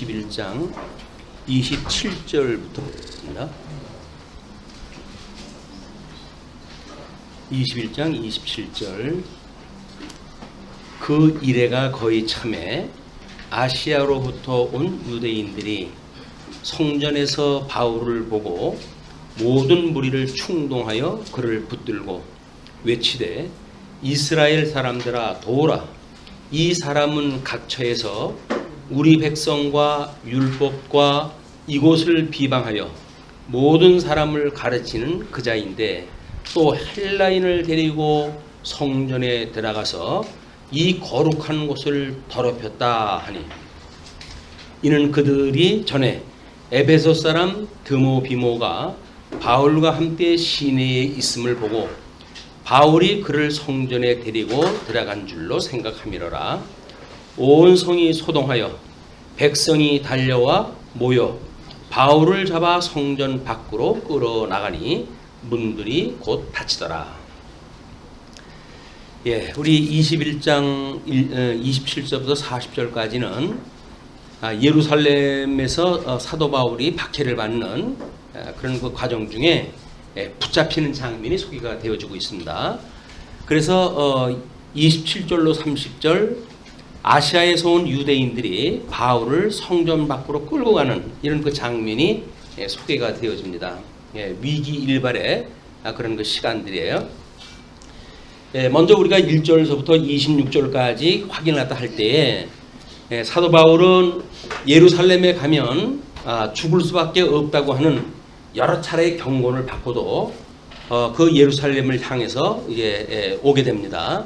21장 27절부터 보겠습니다. 21장 27절. 그 이래가 거의 참에 아시아로부터 온 유대인들이 성전에서 바울을 보고 모든 무리를 충동하여 그를 붙들고 외치되 이스라엘 사람들아 도오라. 이 사람은 각처에서 우리 백성과 율법과 이곳을 비방하여 모든 사람을 가르치는 그자인데 또 헬라인을 데리고 성전에 들어가서 이 거룩한 곳을 더럽혔다 하니 이는 그들이 전에 에베소 사람 드모비모가 바울과 함께 시내에 있음을 보고 바울이 그를 성전에 데리고 들어간 줄로 생각함이로라. 온 성이 소동하여 백성이 달려와 모여 바울을 잡아 성전 밖으로 끌어나가니 문들이 곧 닫히더라. 예, 우리 21장 27절부터 40절까지는 예루살렘에서 사도 바울이 박해를 받는 그런 그 과정 중에 붙잡히는 장면이 소개가 되어지고 있습니다. 그래서 27절로 30절 아시아에서 온 유대인들이 바울을 성전 밖으로 끌고 가는 이런 그 장면이 소개가 되어집니다. 위기 일발의 그런 그 시간들이에요. 먼저 우리가 1절서부터 26절까지 확인하다 할 때에 사도 바울은 예루살렘에 가면 죽을 수밖에 없다고 하는 여러 차례의 경고를 받고도 그 예루살렘을 향해서 이제 오게 됩니다.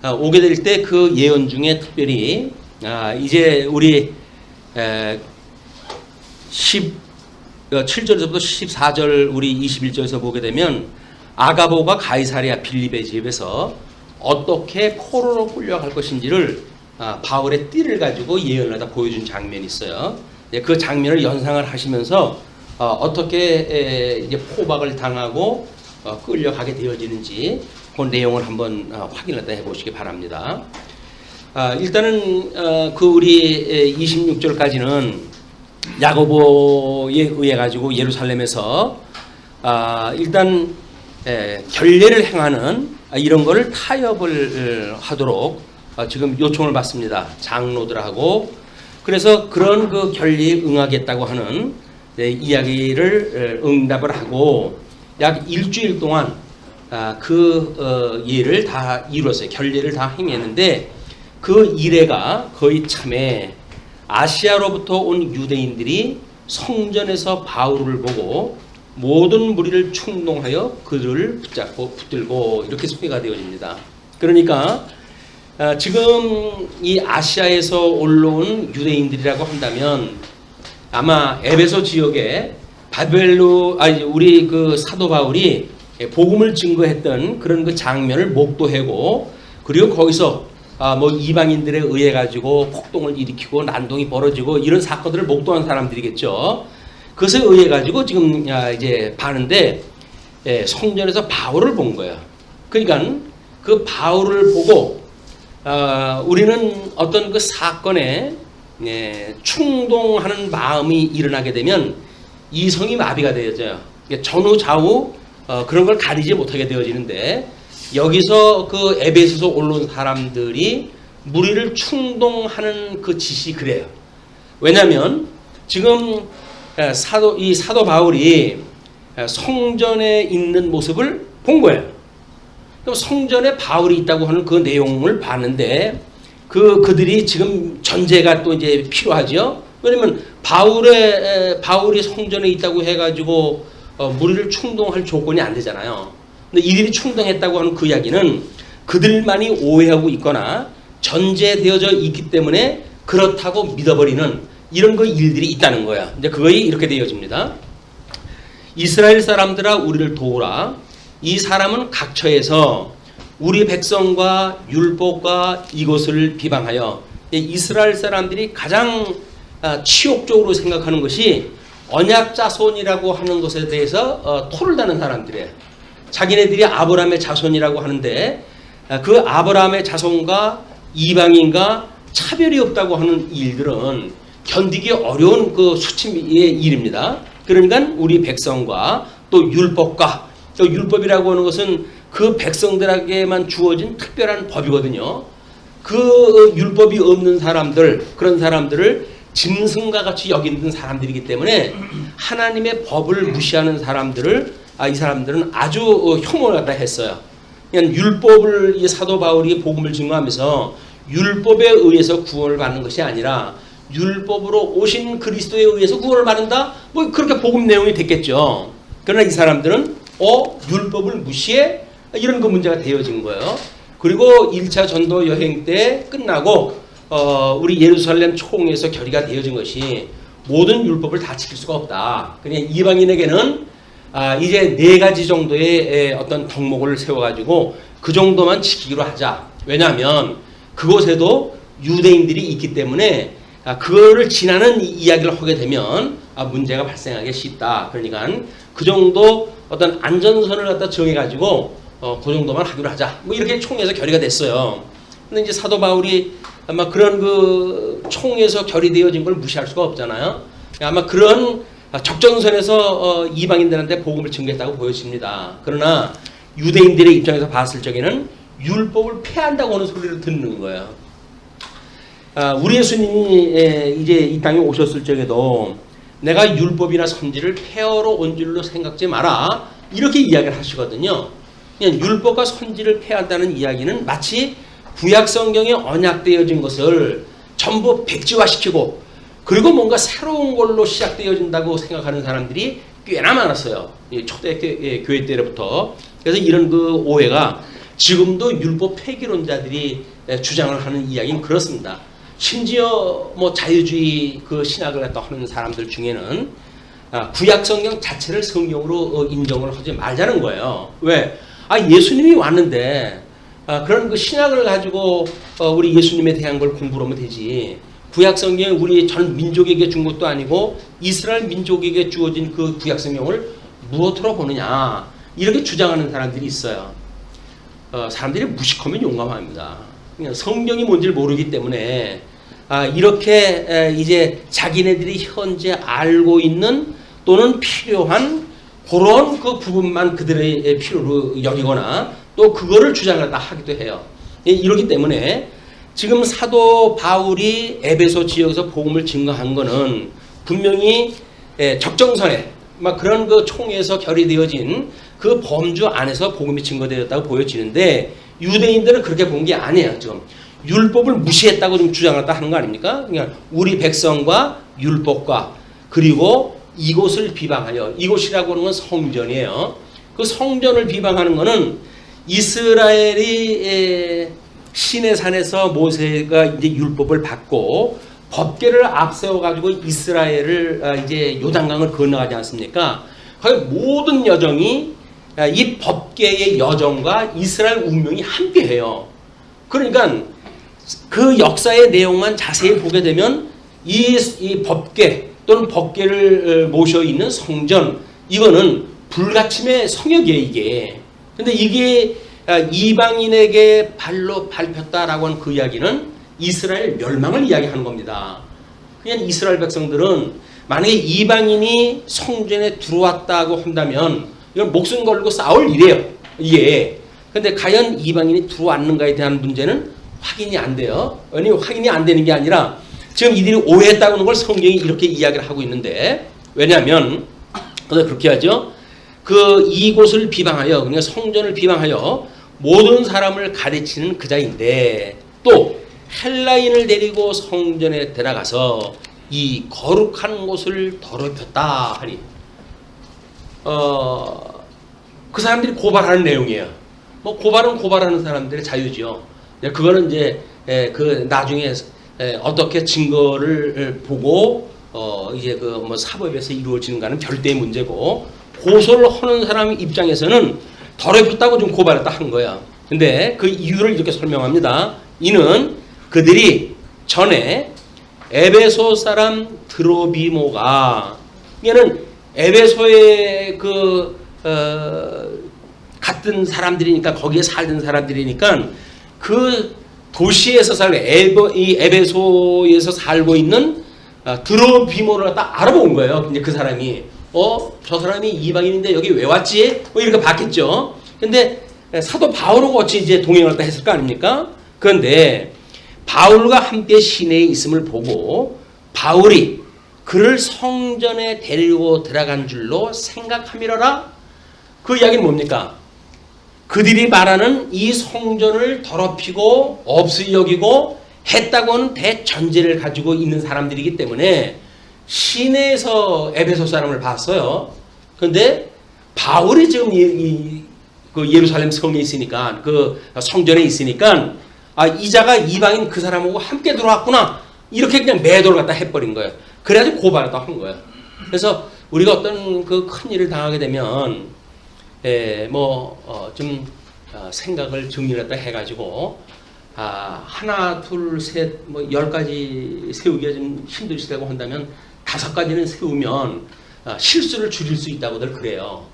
오게 될 때 그 예언 중에 특별히 이제 우리 7절에서부터 14절 우리 21절에서 보게 되면 아가보가 가이사랴 빌립의 집에서 어떻게 포로로 끌려갈 것인지를 바울의 띠를 가지고 예언을 하다 보여준 장면이 있어요. 그 장면을 연상을 하시면서 어떻게 이제 포박을 당하고 끌려가게 되어지는지 그 내용을 한번 확인을 해보시기 바랍니다. 일단은 그 우리 26절까지는 야고보에 의해 가지고 예루살렘에서 일단 결례를 행하는 이런 거를 타협을 하도록 지금 요청을 받습니다. 장로들하고. 그래서 그런 그 결례에 응하겠다고 하는 이야기를 응답을 하고 약 일주일 동안 그 예를 다 이루었어요. 결례를 다 행했는데 그 이래가 거의 참에 아시아로부터 온 유대인들이 성전에서 바울을 보고 모든 무리를 충동하여 그들을 붙잡고 붙들고 이렇게 소개가 되어집니다. 그러니까 지금 이 아시아에서 올라온 유대인들이라고 한다면 아마 에베소 지역에 우리 그 사도 바울이 복음을 증거했던 그런 그 장면을 목도하고 그리고 거기서 뭐 이방인들에 의해 가지고 폭동을 일으키고 난동이 벌어지고 이런 사건들을 목도한 사람들이겠죠. 그것에 의해 가지고 지금 이제 봤는데 성전에서 바울을 본 거예요. 그러니까 그 바울을 보고 우리는 어떤 그 사건에 충동하는 마음이 일어나게 되면 이성이 마비가 되어져요. 전후 좌우 그런 걸 가리지 못하게 되어지는데 여기서 그 에베소에서 올라온 사람들이 무리를 충동하는 그 짓이 그래요. 왜냐하면 지금 이 사도 바울이 성전에 있는 모습을 본 거예요. 그럼 성전에 바울이 있다고 하는 그 내용을 봤는데 그들이 지금 전제가 또 이제 필요하죠. 왜냐면 바울이 성전에 있다고 해가지고 무리를 충동할 조건이 안 되잖아요. 근데 이들이 충동했다고 하는 그 이야기는 그들만이 오해하고 있거나 전제되어져 있기 때문에 그렇다고 믿어버리는 이런 그 일들이 있다는 거야. 이제 그거이 이렇게 되어집니다. 이스라엘 사람들아 우리를 도우라. 이 사람은 각처에서 우리 백성과 율법과 이것을 비방하여 이스라엘 사람들이 가장 치욕적으로 생각하는 것이 언약 자손이라고 하는 것에 대해서 토를 다는 사람들이에요. 자기네들이 아브라함의 자손이라고 하는데 그 아브라함의 자손과 이방인과 차별이 없다고 하는 일들은 견디기 어려운 그 수치의 일입니다. 그러니까 우리 백성과 또 율법과 또 율법이라고 하는 것은 그 백성들에게만 주어진 특별한 법이거든요. 그 율법이 없는 사람들, 그런 사람들을 짐승과 같이 여기는 사람들이기 때문에 하나님의 법을 무시하는 사람들을 이 사람들은 아주 혐오를 갖다 했어요. 그냥 율법을 이 사도 바울이 복음을 증거하면서 율법에 의해서 구원을 받는 것이 아니라 율법으로 오신 그리스도에 의해서 구원을 받는다? 뭐 그렇게 복음 내용이 됐겠죠. 그러나 이 사람들은 율법을 무시해? 이런 그 문제가 되어진 거예요. 그리고 1차 전도 여행 때 끝나고 우리 예루살렘 총에서 결의가 되어진 것이 모든 율법을 다 지킬 수가 없다. 그냥 이방인에게는 이제 4가지 정도의 어떤 덕목을 세워가지고 그 정도만 지키기로 하자. 왜냐하면 그곳에도 유대인들이 있기 때문에 그거를 지나는 이야기를 하게 되면 문제가 발생하기 쉽다. 그러니까 그 정도 어떤 안전선을 갖다 정해가지고 그 정도만 하기로 하자. 뭐 이렇게 총에서 결의가 됐어요. 근데 이제 사도 바울이 아마 그런 그 총에서 결의되어진 걸 무시할 수가 없잖아요. 아마 그런 적정선에서 이방인들한테 복음을 증거했다고 보여집니다. 그러나 유대인들의 입장에서 봤을 적에는 율법을 폐한다고 하는 소리를 듣는 거예요. 우리 예수님이 이제 이 땅에 오셨을 적에도 내가 율법이나 선지를 폐하러 온 줄로 생각지 마라. 이렇게 이야기를 하시거든요. 그냥 율법과 선지를 폐한다는 이야기는 마치 구약 성경에 언약되어진 것을 전부 백지화시키고 그리고 뭔가 새로운 걸로 시작되어진다고 생각하는 사람들이 꽤나 많았어요. 초대 교회 때부터. 그래서 이런 그 오해가 지금도 율법 폐기론자들이 주장을 하는 이야기는 그렇습니다. 심지어 뭐 자유주의 그 신학을 갖다 하는 사람들 중에는 구약 성경 자체를 성경으로 인정을 하지 말자는 거예요. 왜? 예수님이 왔는데 그런 그 신학을 가지고 우리 예수님에 대한 걸 공부를 하면 되지. 구약 성경이 우리 전 민족에게 준 것도 아니고 이스라엘 민족에게 주어진 그 구약 성경을 무엇으로 보느냐. 이렇게 주장하는 사람들이 있어요. 사람들이 무식하면 용감합니다. 그냥 성경이 뭔지를 모르기 때문에 이렇게 이제 자기네들이 현재 알고 있는 또는 필요한 그런 그 부분만 그들의 필요로 여기거나 또 그거를 주장을 다 하기도 해요. 이렇기 때문에 지금 사도 바울이 에베소 지역에서 복음을 증거한 거는 분명히 적정선에 막 그런 그 총에서 결의되어진 그 범주 안에서 복음이 증거되었다고 보여지는데 유대인들은 그렇게 본 게 아니에요. 지금 율법을 무시했다고 좀 주장을 하는 거 아닙니까? 그냥 우리 백성과 율법과 그리고 이곳을 비방하여 이곳이라고 하는 건 성전이에요. 그 성전을 비방하는 거는 이스라엘이 시내산에서 모세가 이제 율법을 받고 법궤를 앞세워 가지고 이스라엘을 이제 요단강을 건너가지 않습니까? 거의 모든 여정이 이 법궤의 여정과 이스라엘 운명이 함께해요. 그러니까 그 역사의 내용만 자세히 보게 되면 이 법궤 또는 법궤를 모셔 있는 성전 이거는 불가침의 성역이에요 이게. 근데 이게 이방인에게 발로 밟혔다라고 하는 그 이야기는 이스라엘 멸망을 이야기하는 겁니다. 그냥 이스라엘 백성들은 만약에 이방인이 성전에 들어왔다고 한다면 이건 목숨 걸고 싸울 일이에요. 이게. 근데 과연 이방인이 들어왔는가에 대한 문제는 확인이 안 돼요. 아니 확인이 안 되는 게 아니라 지금 이들이 오해했다고 하는 걸 성경이 이렇게 이야기를 하고 있는데 왜냐하면 그렇게 하죠. 이곳을 비방하여 그러니까 성전을 비방하여 모든 사람을 가르치는 그자인데 또 헬라인을 데리고 성전에 들어가서 이 거룩한 곳을 더럽혔다 하니 그 사람들이 고발하는 내용이에요. 뭐 고발은 고발하는 사람들의 자유지요. 그거는 이제 그 나중에 어떻게 증거를 보고 이제 그 뭐 사법에서 이루어지는가는 별도의 문제고 고소를 하는 사람 입장에서는 더럽혔다고 좀 고발했다 한 거야. 근데 그 이유를 이렇게 설명합니다. 이는 그들이 전에 에베소 사람 드로비모가 얘는 에베소의 같은 사람들이니까 거기에 살던 사람들이니까 그 도시에서 살고 이 에베소에서 살고 있는 드로비모를 갖다 알아본 거예요. 이제 그 사람이 저 사람이 이방인인데 여기 왜 왔지? 뭐 이렇게 봤겠죠. 근데 사도 바울하고 어찌 이제 동행을 갖다 했을 거 아닙니까? 그런데 바울과 함께 시내에 있음을 보고 바울이 그를 성전에 데리고 들어간 줄로 생각함이러라. 그 이야기는 뭡니까? 그들이 말하는 이 성전을 더럽히고 없이 여기고 했다고는 대전제를 가지고 있는 사람들이기 때문에 시내에서 에베소 사람을 봤어요. 그런데 바울이 지금 그 예루살렘 성에 있으니까, 그 성전에 있으니까 이자가 이방인 그 사람하고 함께 들어왔구나, 이렇게 그냥 매도를 갖다 해버린 거예요. 그래가지고 고발을 다 한 거예요. 그래서 우리가 어떤 그 큰 일을 당하게 되면 좀 생각을 정리를 갖다 해가지고 하나 둘 셋 뭐 10가지 세우기가 좀 힘드시다고 한다면 5가지는 세우면 실수를 줄일 수 있다고들 그래요.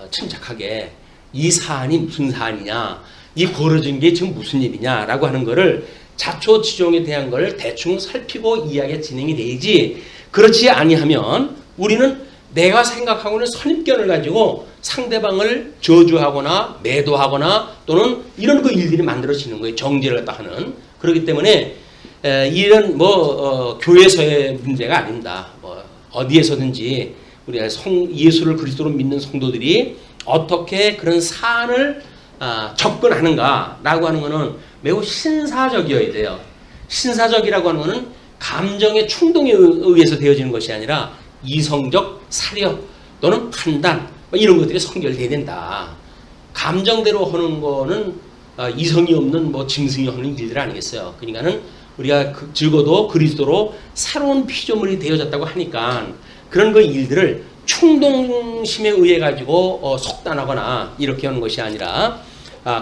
침착하게 이 사안이 무슨 사안이냐, 이 벌어진 게 지금 무슨 일이냐라고 하는 거를 자초지종에 대한 걸 대충 살피고 이야기가 진행이 되지, 그렇지 아니하면 우리는 내가 생각하고 있는 선입견을 가지고 상대방을 저주하거나 매도하거나 또는 이런 그 일들이 만들어지는 거예요. 정죄를 갖다 하는. 그렇기 때문에 이런 교회에서의 문제가 아닙니다. 어디에서든지 우리가 예수를 그리스도로 믿는 성도들이 어떻게 그런 사안을 접근하는가라고 하는 것은 매우 신사적이어야 돼요. 신사적이라고 하는 것은 감정의 충동에 의해서 되어지는 것이 아니라 이성적 사려 또는 판단 이런 것들이 선결돼야 된다. 감정대로 하는 거는 이성이 없는 짐승이 하는 일들 아니겠어요. 그러니까는 우리가 적어도 그리스도로 새로운 피조물이 되어졌다고 하니까 그런 그 일들을 충동심에 의해 가지고 속단하거나 이렇게 하는 것이 아니라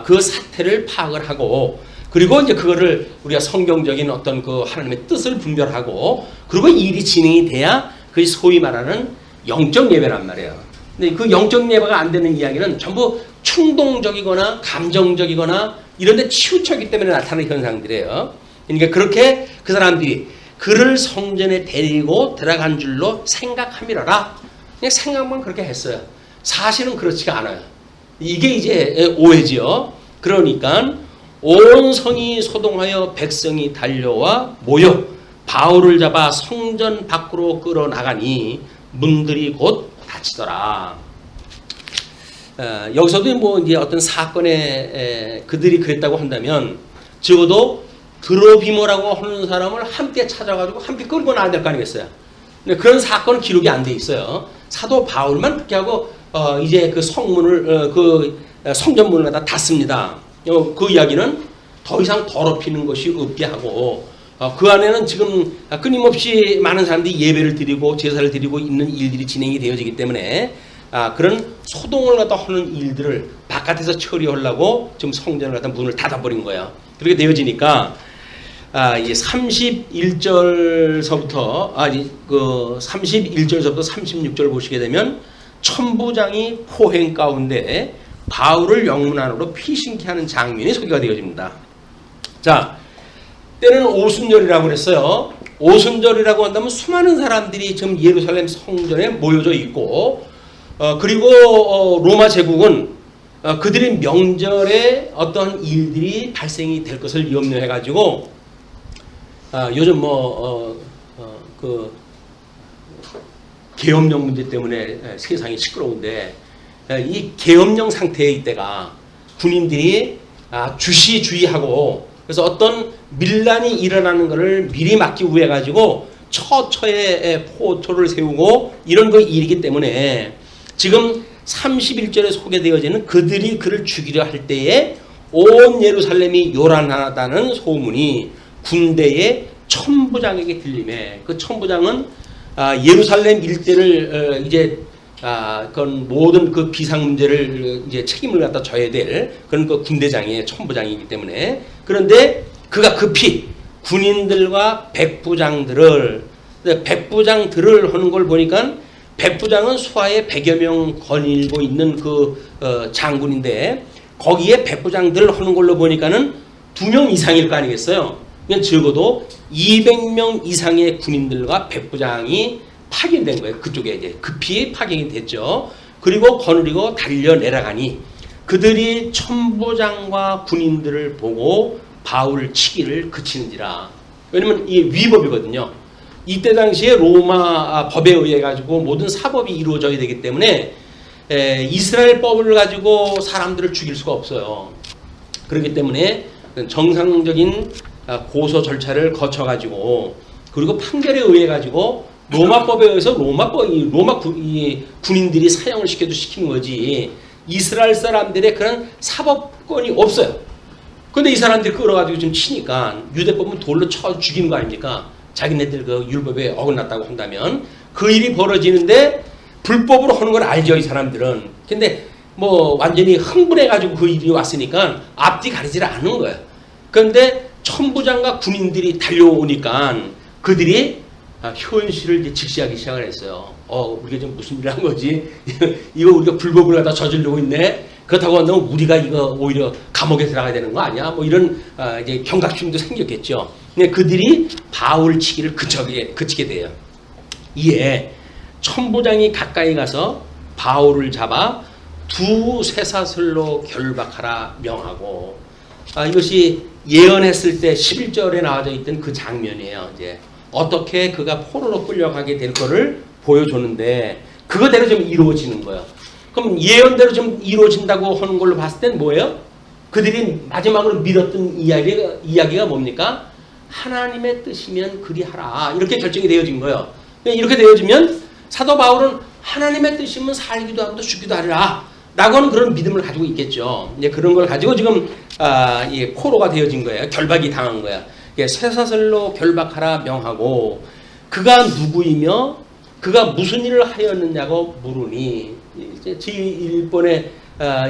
그 사태를 파악을 하고, 그리고 이제 그거를 우리가 성경적인 어떤 그 하나님의 뜻을 분별하고, 그리고 일이 진행이 돼야 그게 소위 말하는 영적 예배란 말이에요. 근데 그 영적 예배가 안 되는 이야기는 전부 충동적이거나 감정적이거나 이런 데 치우쳤기 때문에 나타나는 현상들이에요. 그러니까 그렇게 그 사람들이 그를 성전에 데리고 들어간 줄로 생각함이라라. 그냥 생각만 그렇게 했어요. 사실은 그렇지가 않아요. 이게 이제 오해지요. 그러니까 온 성이 소동하여 백성이 달려와 모여 바울을 잡아 성전 밖으로 끌어나가니 문들이 곧 닫히더라. 여기서도 이제 어떤 사건에 그들이 그랬다고 한다면 적어도 드로비모라고 하는 사람을 함께 찾아가지고 함께 끌고 나와야 될 거 아니겠어요. 근데 그런 사건은 기록이 안 돼 있어요. 사도 바울만 그렇게 하고 이제 그 성문을 그 성전문을 갖다 닫습니다. 그 이야기는 더 이상 더럽히는 것이 없게 하고 그 안에는 지금 끊임없이 많은 사람들이 예배를 드리고 제사를 드리고 있는 일들이 진행이 되어지기 때문에 그런 소동을 갖다 하는 일들을 바깥에서 처리하려고 지금 성전을 갖다 문을 닫아버린 거예요. 그렇게 되어지니까 이제 31절서부터 36절 보시게 되면 천부장이 포행 가운데 바울을 영문 안으로 피신케 하는 장면이 소개가 되어집니다. 자, 때는 오순절이라고 그랬어요. 오순절이라고 한다면 수많은 사람들이 지금 예루살렘 성전에 모여져 있고 그리고 로마 제국은 그들의 명절에 어떤 일들이 발생이 될 것을 염려해 가지고 요즘 그 계엄령 문제 때문에 세상이 시끄러운데 이 계엄령 상태에 이때가 군인들이 주시주의하고, 그래서 어떤 밀란이 일어나는 것을 미리 막기 위해 가지고 처처에 포토를 세우고 이런 거 일이기 때문에 지금 31절에 소개되어지는 그들이 그를 죽이려 할 때에 온 예루살렘이 요란하다는 소문이 군대의 천부장에게 들림에, 그 천부장은 예루살렘 일대를 이제 그건 모든 그 비상 문제를 이제 책임을 갖다 져야 될 그런 그 군대장의 천부장이기 때문에, 그런데 그가 급히 군인들과 백부장들을 하는 걸 보니까 백부장은 수하에 100여 명 거닐고 있는 그 장군인데 거기에 백부장들을 하는 걸로 보니까는 2명 이상일 거 아니겠어요. 그냥 적어도 200명 이상의 군인들과 백부장이 파견된 거예요. 그쪽에 이제 급히 파견이 됐죠. 그리고 거느리고 달려 내려가니 그들이 천부장과 군인들을 보고 바울 치기를 그치는지라. 왜냐면 이게 위법이거든요. 이때 당시에 로마 법에 의해 가지고 모든 사법이 이루어져야 되기 때문에 이스라엘 법을 가지고 사람들을 죽일 수가 없어요. 그렇기 때문에 정상적인 고소 절차를 거쳐 가지고 그리고 판결에 의해 가지고 로마법에 의해서 로마 군인들이 사형을 시켜도 시킨 거지 이스라엘 사람들의 그런 사법권이 없어요. 근데 이 사람들이 끌어가지고 좀 치니까 유대법은 돌로 쳐 죽이는 거 아닙니까? 자기네들 그 율법에 어긋났다고 한다면 그 일이 벌어지는데 불법으로 하는 걸 알죠, 이 사람들은. 근데 뭐 완전히 흥분해가지고 그 일이 왔으니까 앞뒤 가리질 않은 거예요. 그런데 천부장과 군인들이 달려오니까 그들이 현실을 이제 직시하기 시작을 했어요. 우리가 지금 무슨 일을 한 거지? 이거 우리가 불법을 갖다 저지르고 있네. 그렇다고 한다면 우리가 이거 오히려 감옥에 들어가야 되는 거 아니야? 뭐 이런 이제 경각심도 생겼겠죠. 근데 그들이 바울 치기를 그치게 돼요. 이에 천부장이 가까이 가서 바울을 잡아 두 쇠사슬로 결박하라 명하고 이것이 예언했을 때 11절에 나와져 있던 그 장면이에요. 이제 어떻게 그가 포로로 끌려가게 될 거를 보여줬는데 그거대로 좀 이루어지는 거예요. 그럼 예언대로 좀 이루어진다고 하는 걸로 봤을 땐 뭐예요? 그들이 마지막으로 믿었던 이야기가 뭡니까? 하나님의 뜻이면 그리하라. 이렇게 결정이 되어진 거예요. 이렇게 되어지면 사도 바울은 하나님의 뜻이면 살기도 하고 죽기도 하리라 라고 하는 그런 믿음을 가지고 있겠죠. 이제 그런 걸 가지고 지금 포로가 되어진 거예요. 결박이 당한 거야. 쇠사슬로 결박하라 명하고 그가 누구이며 그가 무슨 일을 하였느냐고 물으니 이제 제1번에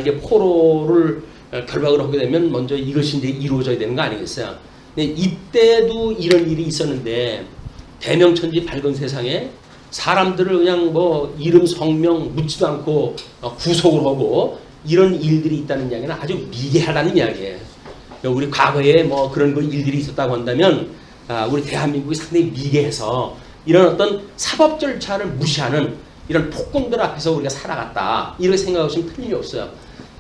이제 포로를 결박을 하게 되면 먼저 이것이 이제 이루어져야 되는 거 아니겠어요? 이때도 이런 일이 있었는데 대명천지 밝은 세상에 사람들을 그냥 뭐 이름 성명 묻지도 않고 구속을 하고 이런 일들이 있다는 이야기는 아주 미개하다는 이야기예요. 우리 과거에 뭐 그런 일들이 있었다고 한다면 우리 대한민국이 상당히 미개해서 이런 어떤 사법 절차를 무시하는 이런 폭군들 앞에서 우리가 살아갔다 이렇게 생각하시면 틀림이 없어요.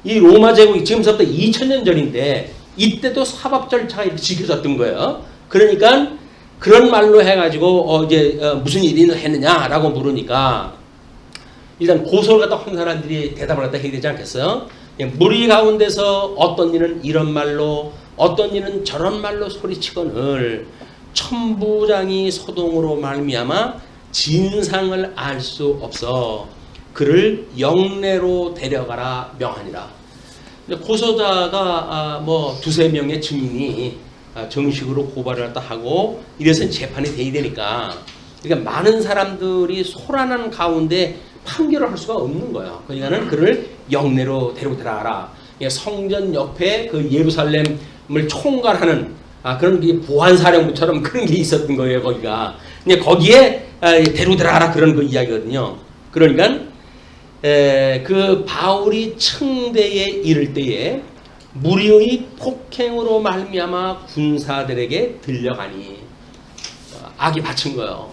이 로마 제국이 지금부터 2000년 전인데 이때도 사법 절차가 이렇게 지켜졌던 거예요. 그러니까 그런 말로 해가지고 무슨 일이 했느냐라고 물으니까 일단 고소를 갖다 한 사람들이 대답을 갖다 해야 되지 않겠어요? 무리 가운데서 어떤 이는 이런 말로 어떤 이는 저런 말로 소리치거늘 천부장이 소동으로 말미암아 진상을 알 수 없어 그를 영내로 데려가라 명하니라. 고소자가 뭐 두세 명의 증인이 정식으로 고발을 갖다 하고 이래서 재판이 돼야 되니까 그러니까 많은 사람들이 소란한 가운데 판결을 할 수가 없는 거예요. 그러니까는 그를 영내로 데리고 들어가라. 성전 옆에 그 예루살렘을 총괄하는 그런 게 보안사령부처럼 그런 게 있었던 거예요. 거기가. 근데 거기에 데리고 들어가라 그런 그 이야기거든요. 그러니까 그 바울이 층대에 이를 때에 무리의 폭행으로 말미암아 군사들에게 들려가니 악이 받친 거예요.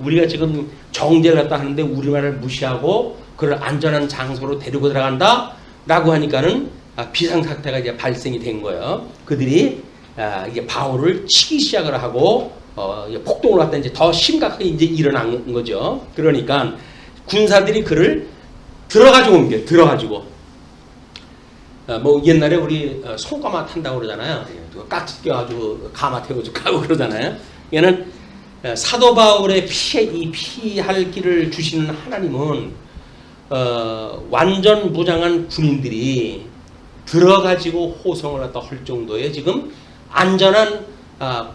우리가 지금 정죄를 갖다 하는데 우리말을 무시하고 그를 안전한 장소로 데리고 들어간다 라고 하니까는 비상사태가 이제 발생이 된 거예요. 그들이 이게 바울을 치기 시작을 하고 폭동을 갖다 이제 더 심각하게 이제 일어난 거죠. 그러니까 군사들이 그를 들어가지고 온 게 들어가지고 뭐 옛날에 우리 손가마 탄다고 그러잖아요. 깍지 껴가지고 가마 태워주고 가고 그러잖아요. 얘는 사도 바울의 피할 길을 주시는 하나님은 완전 무장한 군인들이 들어가지고 호송을 갖다 할 정도의 지금 안전한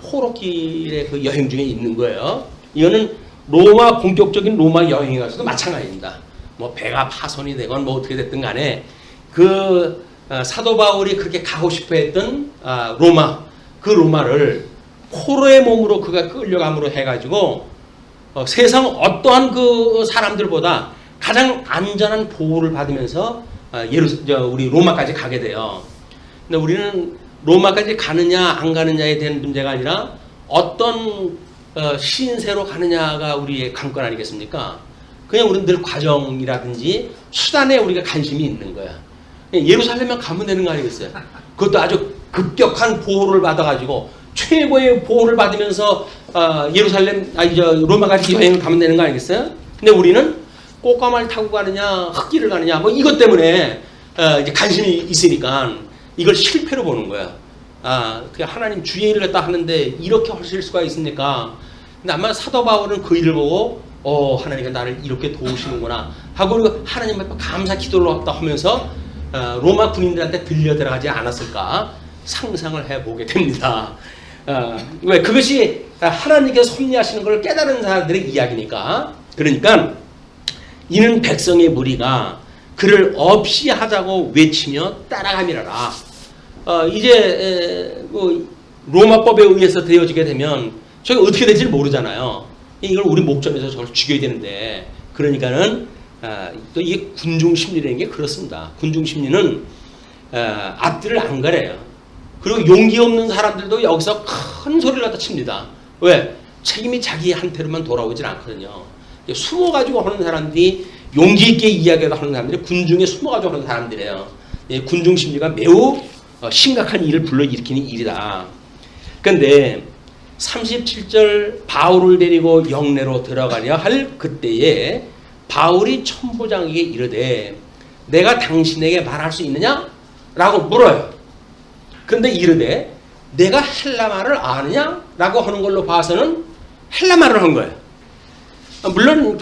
포로길의 그 여행 중에 있는 거예요. 이거는 로마 본격적인 로마 여행에 가서도 마찬가지입니다. 뭐 배가 파손이 되건 뭐 어떻게 됐든 간에 그 사도 바울이 그렇게 가고 싶어 했던 로마 그 로마를 포로의 몸으로 그가 끌려감으로 해가지고 세상 어떠한 그 사람들보다 가장 안전한 보호를 받으면서 우리 로마까지 가게 돼요. 근데 우리는 로마까지 가느냐 안 가느냐에 대한 문제가 아니라 어떤 신세로 가느냐가 우리의 관건 아니겠습니까? 그냥 우리는 늘 과정이라든지 수단에 우리가 관심이 있는 거야. 예루살렘만 가면 되는 거 아니겠어요? 그것도 아주 급격한 보호를 받아가지고 최고의 보호를 받으면서 로마까지 여행을 가면 되는 거 아니겠어요? 근데 우리는 꽃가마를 타고 가느냐 흙길을 가느냐 뭐 이것 때문에 이제 관심이 있으니까 이걸 실패로 보는 거야. 그냥 하나님 주의 일을 갖다 하는데 이렇게 하실 수가 있습니까? 근데 아마 사도 바울은 그 일을 보고 하나님이 나를 이렇게 도우시는구나 하고 하나님 앞에 감사 기도를 왔다 하면서 로마 군인들한테 들려 들어가지 않았을까 상상을 해보게 됩니다. 왜 그것이 하나님께서 섭리하시는 걸 깨달은 사람들의 이야기니까. 그러니까 이는 백성의 무리가 그를 없이 하자고 외치며 따라가미라라. 이제 로마법에 의해서 되어지게 되면 저게 어떻게 될지 모르잖아요. 이걸 우리 목전에서 저걸 죽여야 되는데, 그러니까는 또 이게 군중 심리라는 게 그렇습니다. 군중 심리는 앞뒤를 안 가려요. 그리고 용기 없는 사람들도 여기서 큰 소리를 갖다 칩니다. 왜? 책임이 자기한테로만 돌아오질 않거든요. 숨어가지고 하는 사람들이, 용기 있게 이야기하는 사람들이 군중에 숨어가지고 하는 사람들이에요. 군중 심리가 매우 심각한 일을 불러일으키는 일이다. 그런데 37절 바울을 데리고 영내로 들어가려 할 그때에 바울이 천부장에게 이르되 내가 당신에게 말할 수 있느냐? 라고 물어요. 그런데 이르되 내가 헬라말을 아느냐? 라고 하는 걸로 봐서는 헬라말을 한 거예요. 물론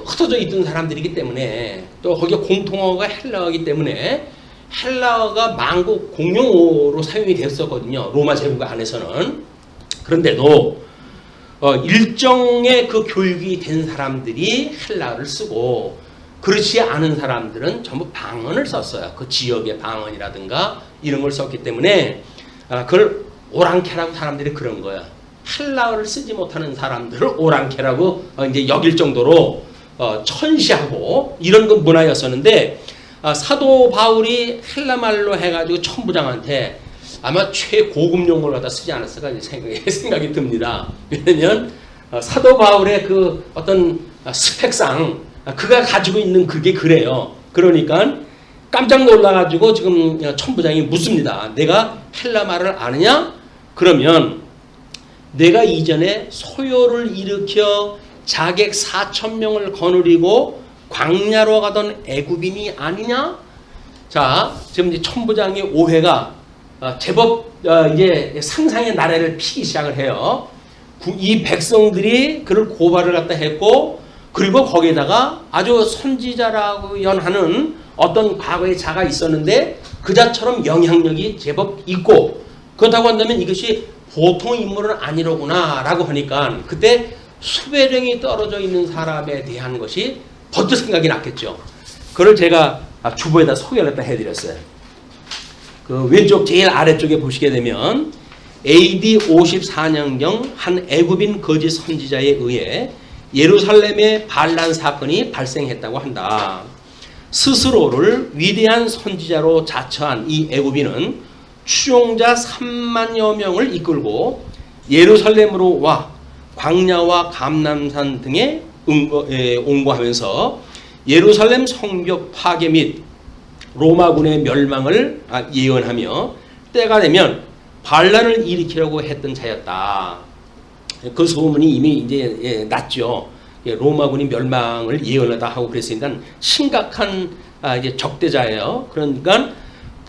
흩어져 있던 사람들이기 때문에 또 거기에 공통어가 헬라어이기 때문에 헬라어가 만국 공용어로 사용이 됐었거든요. 로마 제국 안에서는. 그런데도 일정의 그 교육이 된 사람들이 헬라어를 쓰고 그렇지 않은 사람들은 전부 방언을 썼어요. 그 지역의 방언이라든가 이런 걸 썼기 때문에 그걸 오랑캐라고 사람들이 그런 거야. 헬라어를 쓰지 못하는 사람들을 오랑캐라고 이제 여길 정도로 천시하고 이런 그 문화였었는데, 사도 바울이 헬라말로 해가지고 천부장한테 아마 최고급 용어를 갖다 쓰지 않았을까 생각이 듭니다. 왜냐면 사도 바울의 그 어떤 스펙상 그가 가지고 있는 그게 그래요. 그러니까 깜짝 놀라가지고 지금 천부장이 묻습니다. 내가 헬라말을 아느냐? 그러면 내가 이전에 소요를 일으켜 자객 4,000명을 거느리고 광야로 가던 애굽인이 아니냐? 자, 지금 이제 천부장의 오해가 제법 이제 상상의 나래를 피기 시작을 해요. 이 백성들이 그를 고발을 갖다 했고, 그리고 거기에다가 아주 선지자라고 연하는 어떤 과거의 자가 있었는데 그 자처럼 영향력이 제법 있고, 그렇다고 한다면 이것이 보통 인물은 아니로구나 라고 하니까 그때 수배령이 떨어져 있는 사람에 대한 것이 번뜩 생각이 났겠죠. 그걸 제가 주보에다 소개를 해드렸어요. 그 왼쪽 제일 아래쪽에 보시게 되면 AD 54년경 한 애굽인 거짓 선지자에 의해 예루살렘에 반란 사건이 발생했다고 한다. 스스로를 위대한 선지자로 자처한 이 애굽인은 추종자 3만여 명을 이끌고 예루살렘으로 와 광야와 감람산 등에 옹고하면서 예루살렘 성벽 파괴 및 로마군의 멸망을 예언하며 때가 되면 반란을 일으키려고 했던 자였다. 그 소문이 이미 이제 났죠. 로마군이 멸망을 예언하다 하고 그랬으니까 심각한 이제 적대자예요. 그러니까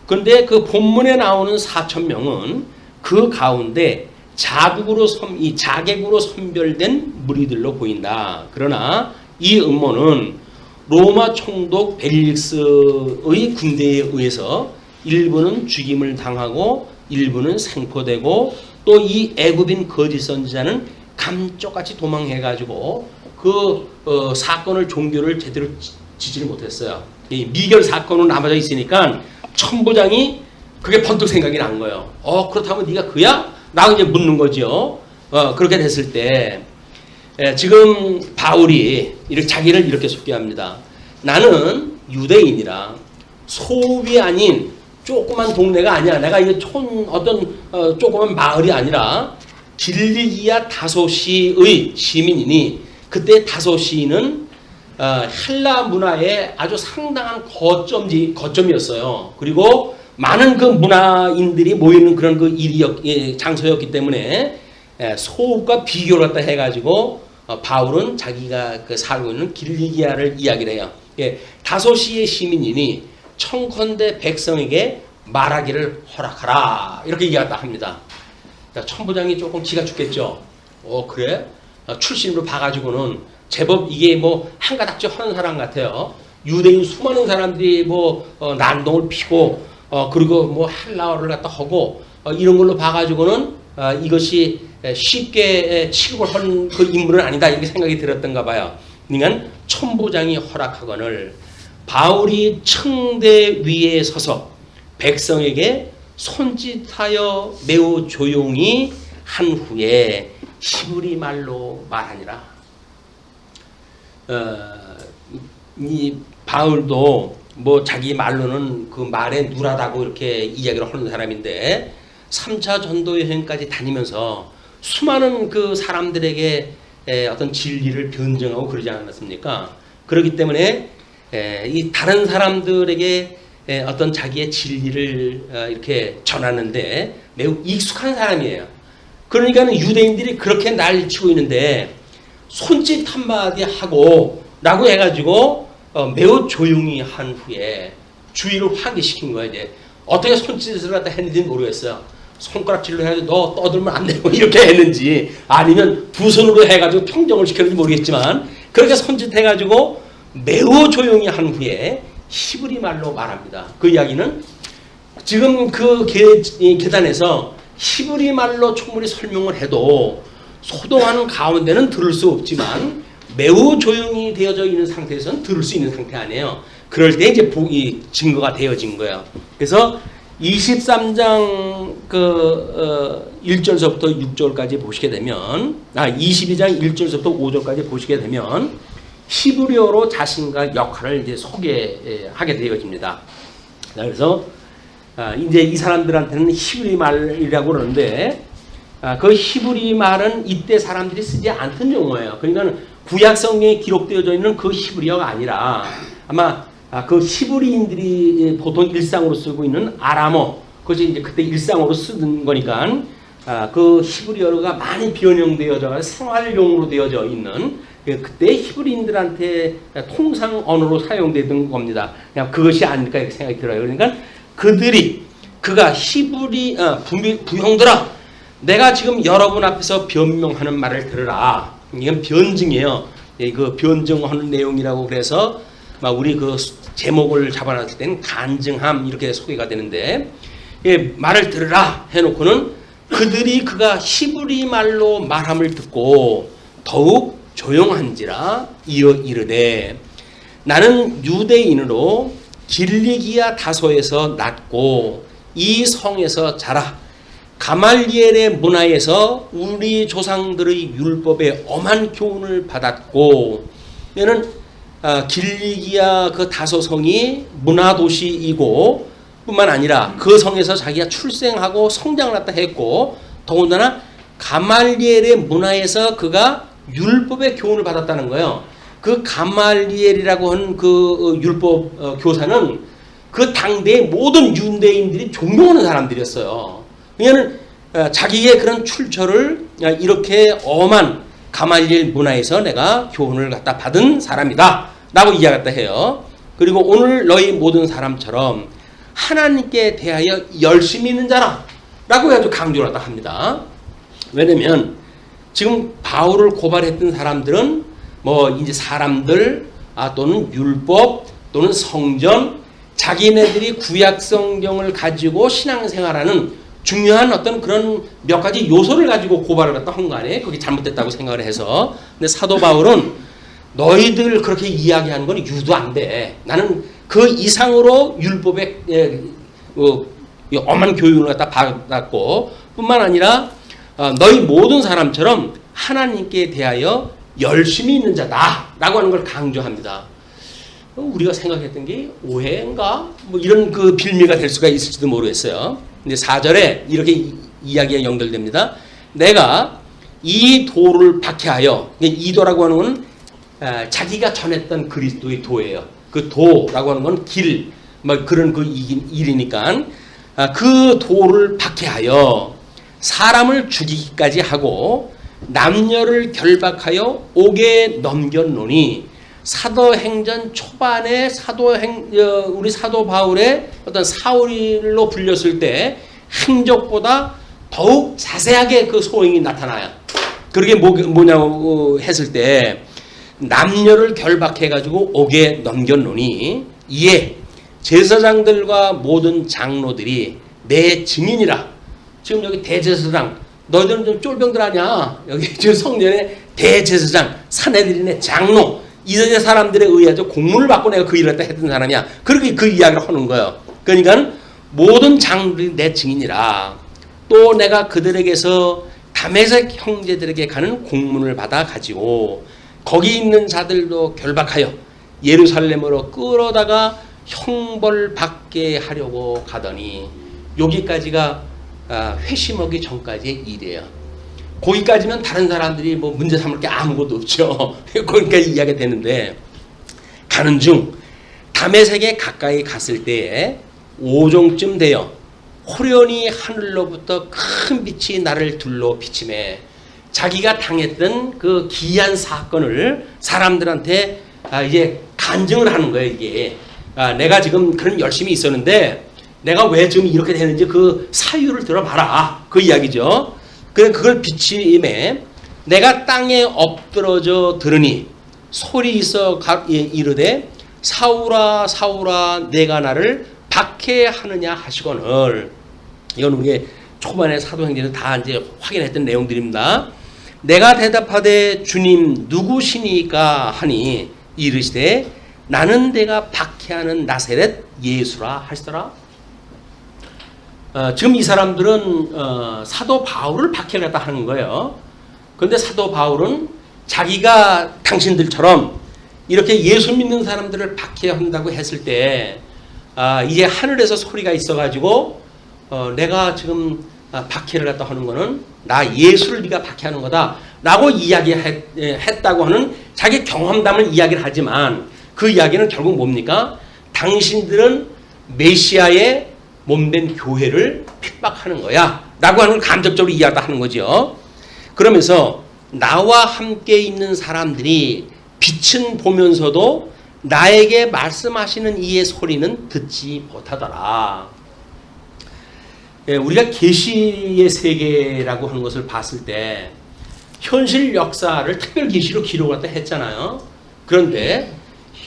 근데 그 본문에 나오는 4,000명은 그 가운데 자객으로 선별된 무리들로 보인다. 그러나 이 음모는 로마 총독 벨릭스의 군대에 의해서 일부는 죽임을 당하고 일부는 생포되고 또 이 애굽인 거짓 선지자는 감쪽같이 도망해가지고 그 사건을 종교를 제대로 지지를 못했어요. 이 미결 사건으로 남아져 있으니까 천부장이 그게 번뜩 생각이 난 거예요. 그렇다면 네가 그야? 라고 이제 묻는 거죠. 그렇게 됐을 때 지금 바울이 자기를 이렇게 소개합니다. 나는 유대인이라 소위 아닌 조그만 동네가 아니야. 내가 이게 어떤 조그만 마을이 아니라 길리기아 다소시의 시민이니, 그때 다소시는 헬라 문화의 아주 상당한 거점이었어요. 그리고 많은 그 문화인들이 모이는 그런 그 장소였기 때문에 소읍과 비교를 갖다 해가지고 바울은 자기가 그 살고 있는 길리기아를 이야기를 해요. 다소시의 시민이니 청컨대 백성에게 말하기를 허락하라, 이렇게 얘기했다 합니다. 천부장이 조금 기가 죽겠죠. 그래? 출신으로 봐가지고는 제법 이게 뭐 한가닥지 하는 사람 같아요. 유대인 수많은 사람들이 뭐 난동을 피고 그리고 뭐 헬라어를 갖다 하고 이런 걸로 봐가지고는 이것이 쉽게 취급을 한 그 인물은 아니다, 이렇게 생각이 들었던가 봐요. 그러니까 천부장이 허락하거늘 바울이 청대 위에 서서 백성에게 손짓하여 매우 조용히 한 후에 히브리 말로 말하니라. 이 바울도 뭐 자기 말로는 그 말에 누라다고 이렇게 이야기를 하는 사람인데 3차 전도 여행까지 다니면서 수많은 그 사람들에게 어떤 진리를 변증하고 그러지 않았습니까? 그렇기 때문에 이 다른 사람들에게 어떤 자기의 진리를 이렇게 전하는데 매우 익숙한 사람이에요. 그러니까 유대인들이 그렇게 난리치고 있는데 손짓 한마디 하고 라고 해가지고 매우 조용히 한 후에 주의를 환기시킨 거예요. 이제 어떻게 손짓을 갖다 했는지 모르겠어요. 손가락질로 해가지고 너 떠들면 안 되고 이렇게 했는지, 아니면 두 손으로 해가지고 평정을 시켰는지 모르겠지만 그렇게 손짓해가지고 매우 조용히 한 후에 히브리 말로 말합니다. 그 이야기는 지금 그 계단에서 히브리 말로 충분히 설명을 해도 소동하는 가운데는 들을 수 없지만 매우 조용히 되어져 있는 상태에서는 들을 수 있는 상태 아니에요. 그럴 때 이제 증거가 되어진 거예요. 그래서 23장 1절서부터 6절까지 보시게 되면, 22장 1절서부터 5절까지 보시게 되면 히브리어로 자신과 역할을 이제 소개하게 되어집니다. 그래서 이제 이 사람들한테는 히브리 말이라고 그러는데 그 히브리 말은 이때 사람들이 쓰지 않던 용어예요. 그러니까 구약 성경에 기록되어져 있는 그 히브리어가 아니라 아마 그 히브리인들이 보통 일상으로 쓰고 있는 아람어, 그것이 이제 그때 일상으로 쓰는 거니까 그 히브리어가 많이 변형되어져 생활용으로 되어져 있는 그때 히브리인들한테 통상 언어로 사용되던 겁니다. 그냥 그것이 아닐까 이렇게 생각이 들어요. 그러니까 그가 히브리 부형들아, 내가 지금 여러분 앞에서 변명하는 말을 들으라. 이건 변증이에요. 그 변증하는 내용이라고 그래서 우리 그 제목을 잡아놨을 때는 간증함 이렇게 소개가 되는데, 말을 들으라 해놓고는 그가 히브리 말로 말함을 듣고 더욱 조용한지라 이어 이르되, 나는 유대인으로 길리기아 다소에서 났고 이 성에서 자라 가말리엘의 문화에서 우리 조상들의 율법에 엄한 교훈을 받았고, 얘는 길리기아 그 다소성이 문화도시이고 뿐만 아니라 그 성에서 자기가 출생하고 성장을 갖다 했고, 더군다나 가말리엘의 문화에서 그가 율법의 교훈을 받았다는 거예요. 그 가말리엘이라고 한 그 율법 교사는 그 당대의 모든 유대인들이 존경하는 사람들이었어요. 그녀는 자기의 그런 출처를 이렇게 엄한 가말리엘 문화에서 내가 교훈을 갖다 받은 사람이다 라고 이야기했다 해요. 그리고 오늘 너희 모든 사람처럼 하나님께 대하여 열심히 있는 자라 라고 해가지고 강조를 갖다 합니다. 왜냐면 지금 바울을 고발했던 사람들은 뭐 이제 사람들 또는 율법 또는 성전, 자기네들이 구약 성경을 가지고 신앙생활하는 중요한 어떤 그런 몇 가지 요소를 가지고 고발을 갖다 한 거 아니에요? 그게 잘못됐다고 생각을 해서. 근데 사도 바울은 너희들 그렇게 이야기하는 건 유도 안 돼. 나는 그 이상으로 율법에 엄한 교육을 갖다 받았고, 뿐만 아니라 너희 모든 사람처럼 하나님께 대하여 열심히 있는 자다 라고 하는 걸 강조합니다. 우리가 생각했던 게 오해인가? 뭐 이런 그 빌미가 될 수가 있을지도 모르겠어요. 근데 4절에 이렇게 이야기가 연결됩니다. 내가 이 도를 박해하여, 이 도라고 하는 건 자기가 전했던 그리스도의 도예요. 그 도라고 하는 건 길, 뭐 그런 그 일이니까 그 도를 박해하여 사람을 죽이기까지 하고 남녀를 결박하여 옥에 넘겼노니 사도행전 초반에 우리 사도 바울의 어떤 사울로 불렸을 때 행적보다 더욱 자세하게 그 소행이 나타나요. 그게 뭐냐고 했을 때 남녀를 결박해가지고 옥에 넘겼노니 이에 제사장들과 모든 장로들이 내 증인이라. 지금 여기 대제사장, 너희들은 좀 쫄병들 아니야. 여기 지금 성전에 대제사장, 사내들이네 장로, 이세 사람들에 의해서 공문을 받고 내가 그 일을 했던 사람이야. 그렇게 그 이야기를 하는 거예요. 그러니까 모든 장로들이 내 증인이라. 또 내가 그들에게서 다메섹 형제들에게 가는 공문을 받아 가지고 거기 있는 자들도 결박하여 예루살렘으로 끌어다가 형벌받게 하려고 가더니, 여기까지가 회심하기 전까지의 일이에요. 거기까지면 다른 사람들이 뭐 문제 삼을 게 아무것도 없죠. 거기까지 이야기가 되는데, 가는 중 다메섹에 가까이 갔을 때에 오종쯤 되어 호련히 하늘로부터 큰 빛이 나를 둘러 비치매, 자기가 당했던 그 기이한 사건을 사람들한테 이제 간증을 하는 거예요. 이게 내가 지금 그런 열심히 있었는데 내가 왜 지금 이렇게 되는지 그 사유를 들어봐라, 그 이야기죠. 그래 그걸 비치매 내가 땅에 엎드러져 들으니 소리 있어 이르되 사울아 사울아 내가 나를 박해하느냐 하시거늘. 이건 우리 초반에 사도행전에서 다 이제 확인했던 내용들입니다. 내가 대답하되 주님 누구시니까 하니 이르시되 나는 내가 박해하는 나세렛 예수라 하시더라. 지금 이 사람들은 사도 바울을 박해하겠다 하는 거예요. 그런데 사도 바울은 자기가 당신들처럼 이렇게 예수 믿는 사람들을 박해한다고 했을 때 이제 하늘에서 소리가 있어가지고 내가 지금 박해를 했다 하는 거는 나 예수를 네가 박해하는 거다 라고 이야기했다고 하는 자기 경험담을 이야기를 하지만, 그 이야기는 결국 뭡니까? 당신들은 메시아의 몸된 교회를 핍박하는 거야 라고 하는 걸 간접적으로 이야기하는 거죠. 그러면서 나와 함께 있는 사람들이 빛은 보면서도 나에게 말씀하시는 이의 소리는 듣지 못하더라. 우리가 계시의 세계라고 하는 것을 봤을 때 현실 역사를 특별 계시로 기록했다 했잖아요. 그런데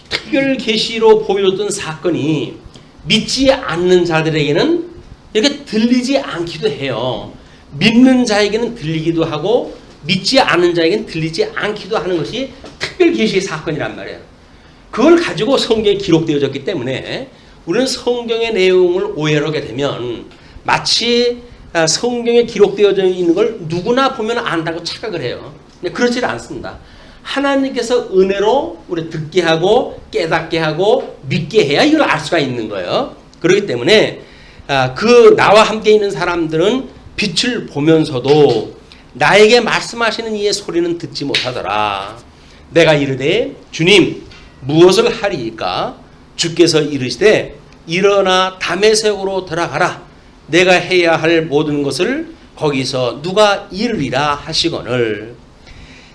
특별 계시로 보여줬던 사건이 믿지 않는 자들에게는 이렇게 들리지 않기도 해요. 믿는 자에게는 들리기도 하고 믿지 않는 자에게는 들리지 않기도 하는 것이 특별 계시의 사건이란 말이에요. 그걸 가지고 성경에 기록되어졌기 때문에 우리는 성경의 내용을 오해를 하게 되면 마치 성경에 기록되어져 있는 걸 누구나 보면 안다고 착각을 해요. 근데 그렇지 않습니다. 하나님께서 은혜로 우리 듣게 하고 깨닫게 하고 믿게 해야 이걸 알 수가 있는 거예요. 그렇기 때문에 그 나와 함께 있는 사람들은 빛을 보면서도 나에게 말씀하시는 이의 소리는 듣지 못하더라. 내가 이르되 주님 무엇을 하리이까? 주께서 이르시되 일어나 다메섹으로 들어가라. 내가 해야 할 모든 것을 거기서 누가 이르리라 하시거늘.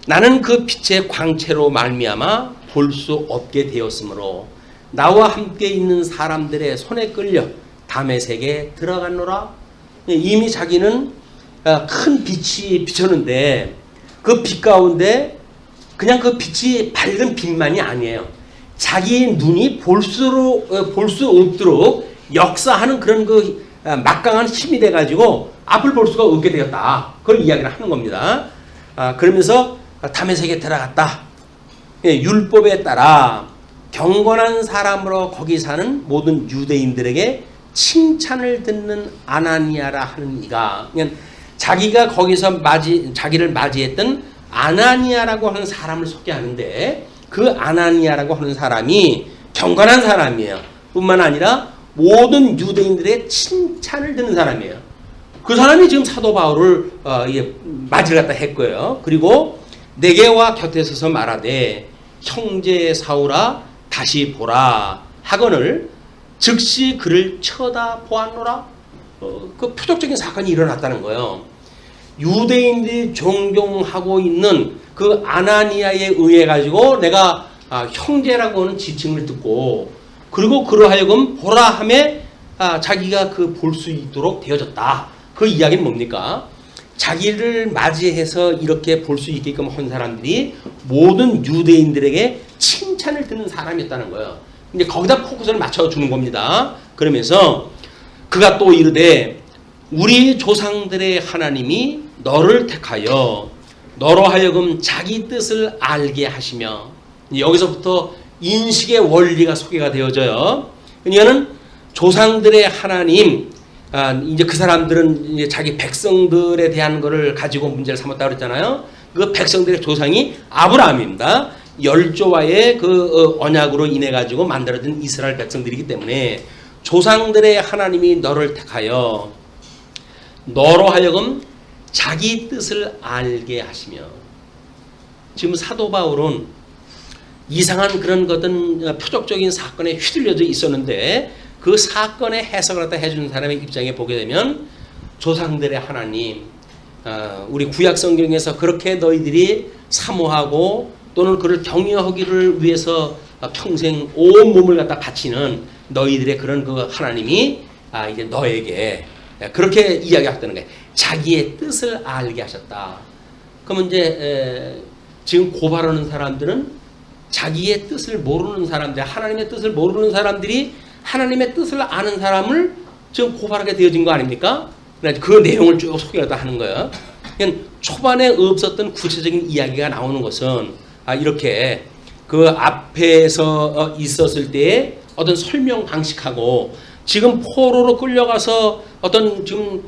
나는 그 빛의 광채로 말미암아 볼 수 없게 되었으므로 나와 함께 있는 사람들의 손에 끌려 다메섹에 들어갔노라. 이미 자기는 큰 빛이 비쳤는데 그 빛 가운데 그냥 그 빛이 밝은 빛만이 아니에요. 자기 눈이 볼 수 없도록 역사하는 그런 그 막강한 힘이 돼가지고 앞을 볼 수가 없게 되었다. 그걸 이야기를 하는 겁니다. 그러면서 다메섹에 들어갔다. 율법에 따라 경건한 사람으로 거기 사는 모든 유대인들에게 칭찬을 듣는 아나니아라 하는 이가, 그냥 자기가 거기서 자기를 맞이했던 아나니아라고 하는 사람을 소개하는데, 그 아나니아라고 하는 사람이 경건한 사람이에요. 뿐만 아니라 모든 유대인들의 칭찬을 듣는 사람이에요. 그 사람이 지금 사도 바울을 맞이를 갖다 했고요. 그리고 내게 와 곁에 서서 말하되 형제 사울아 다시 보라 하거늘 즉시 그를 쳐다보았노라. 그 표적적인 사건이 일어났다는 거예요. 유대인들이 존경하고 있는 그 아나니아에 의해 가지고 내가 형제라고 하는 지칭을 듣고 그리고 그러하여금 보라 함에 자기가 그 볼 수 있도록 되어졌다. 그 이야기는 뭡니까? 자기를 맞이해서 이렇게 볼 수 있게끔 한 사람들이 모든 유대인들에게 칭찬을 듣는 사람이었다는 거예요. 이제 거기다 포커스를 맞춰주는 겁니다. 그러면서 그가 또 이르되 우리 조상들의 하나님이 너를 택하여 너로 하여금 자기 뜻을 알게 하시며 여기서부터 인식의 원리가 소개가 되어져요. 그러니까는 조상들의 하나님, 이제 그 사람들은 이제 자기 백성들에 대한 것을 가지고 문제를 삼았다고 그랬잖아요. 그 백성들의 조상이 아브라함입니다. 열조와의 그 언약으로 인해 가지고 만들어진 이스라엘 백성들이기 때문에 조상들의 하나님이 너를 택하여 너로 하여금 자기 뜻을 알게 하시며 지금 사도 바울은 이상한 그런 것은 표적적인 사건에 휘둘려져 있었는데 그 사건의 해석을 갖다 해주는 사람의 입장에 보게 되면 조상들의 하나님, 우리 구약 성경에서 그렇게 너희들이 사모하고 또는 그를 경외하기를 위해서 평생 온 몸을 갖다 바치는 너희들의 그런 그 하나님이 이제 너에게 그렇게 이야기했다는 거예요. 자기의 뜻을 알게 하셨다. 그러면 이제 지금 고발하는 사람들은 자기의 뜻을 모르는 사람들, 하나님의 뜻을 모르는 사람들이 하나님의 뜻을 아는 사람을 지금 고발하게 되어진 거 아닙니까? 그 내용을 쭉 소개하다 하는 거예요. 초반에 없었던 구체적인 이야기가 나오는 것은 이렇게 그 앞에서 있었을 때의 어떤 설명 방식하고 지금 포로로 끌려가서 어떤 지금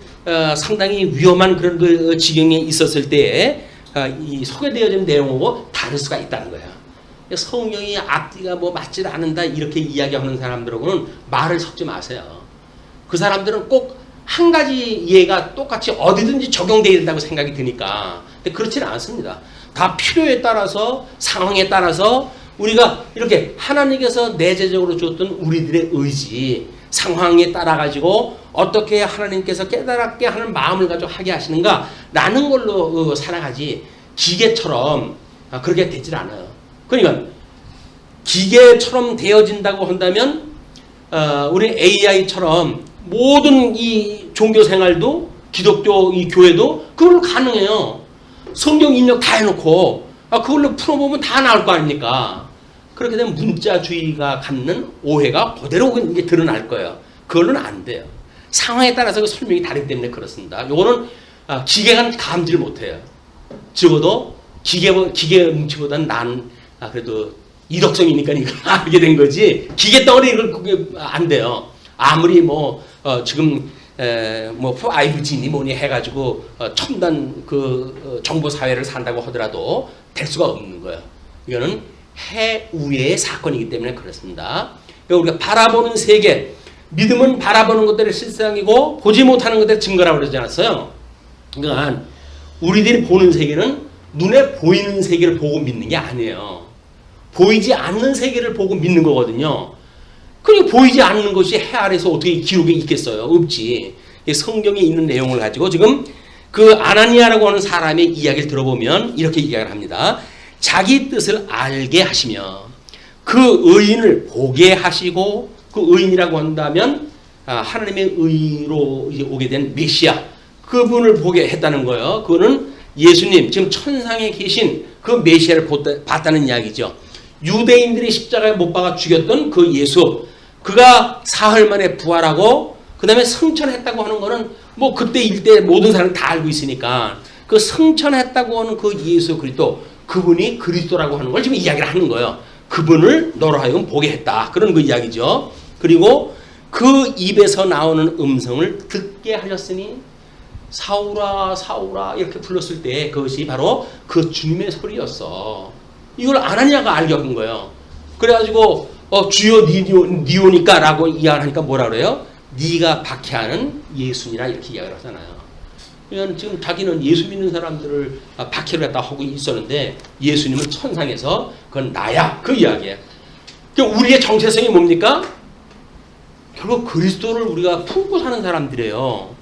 상당히 위험한 그런 그 지경에 있었을 때에 이 소개되어진 내용하고 다를 수가 있다는 거예요. 성경이 앞뒤가 뭐 맞질 않는다 이렇게 이야기하는 사람들하고는 말을 섞지 마세요. 그 사람들은 꼭 한 가지 예가 똑같이 어디든지 적용되어야 된다고 생각이 드니까. 근데 그렇지는 않습니다. 다 필요에 따라서 상황에 따라서 우리가 이렇게 하나님께서 내재적으로 주었던 우리들의 의지 상황에 따라 가지고 어떻게 하나님께서 깨달았게 하는 마음을 가지고 하게 하시는가 라는 걸로 살아가지 기계처럼 그렇게 되질 않아요. 그러니까 기계처럼 되어진다고 한다면 우리 AI처럼 모든 이 종교 생활도 기독교 이 교회도 그걸로 가능해요. 성경 인력 다 해놓고 그걸로 풀어보면 다 나올 거 아닙니까? 그렇게 되면 문자주의가 갖는 오해가 그대로 이제 드러날 거예요. 그걸로는 안 돼요. 상황에 따라서 그 설명이 다르기 때문에 그렇습니다. 요거는 기계가 감지를 못해요. 적어도 기계 음치보다는 난 그래도 이덕성이니까 이걸 알게 된 거지. 기계 덩어리 이걸 그게 안 돼요. 아무리 지금 뭐 5G니 뭐니 해가지고 첨단 그 정보 사회를 산다고 하더라도 될 수가 없는 거예요. 이거는 해우의 사건이기 때문에 그렇습니다. 우리가 바라보는 세계, 믿음은 바라보는 것들의 실상이고 보지 못하는 것들의 증거라고 그러지 않았어요. 그러니까 우리들이 보는 세계는 눈에 보이는 세계를 보고 믿는 게 아니에요. 보이지 않는 세계를 보고 믿는 거거든요. 그러니까 보이지 않는 것이 해 아래서 어떻게 기록에 있겠어요? 없지. 성경에 있는 내용을 가지고 지금 그 아나니아라고 하는 사람의 이야기를 들어보면 이렇게 이야기를 합니다. 자기 뜻을 알게 하시며 그 의인을 보게 하시고 그 의인이라고 한다면 하나님의 의로 이제 오게 된 메시아 그분을 보게 했다는 거예요. 그거는 예수님 지금 천상에 계신 그 메시아를 봤다는 이야기죠. 유대인들이 십자가에 못 박아 죽였던 그 예수 그가 사흘 만에 부활하고 그 다음에 승천했다고 하는 거는 뭐 그때 일대 모든 사람이 다 알고 있으니까 그 승천했다고 하는 그 예수 그리스도 그분이 그리스도라고 하는 걸 지금 이야기를 하는 거예요. 그분을 너로 하여금 보게 했다. 그런 그 이야기죠. 그리고 그 입에서 나오는 음성을 듣게 하셨으니 사울아 사울아 이렇게 불렀을 때 그것이 바로 그 주님의 소리였어. 이걸 아나니아가 알게 한 거예요. 그래가지고 주여 니오니까라고 이야기하니까 뭐라 그래요? 네가 박해하는 예수니라 이렇게 이야기를 하잖아요. 그러니까 지금 자기는 예수 믿는 사람들을 박해를 갖다 하고 있었는데 예수님은 천상에서 그건 나야 그 이야기예요. 그러니까 우리의 정체성이 뭡니까? 결국 그리스도를 우리가 품고 사는 사람들이에요.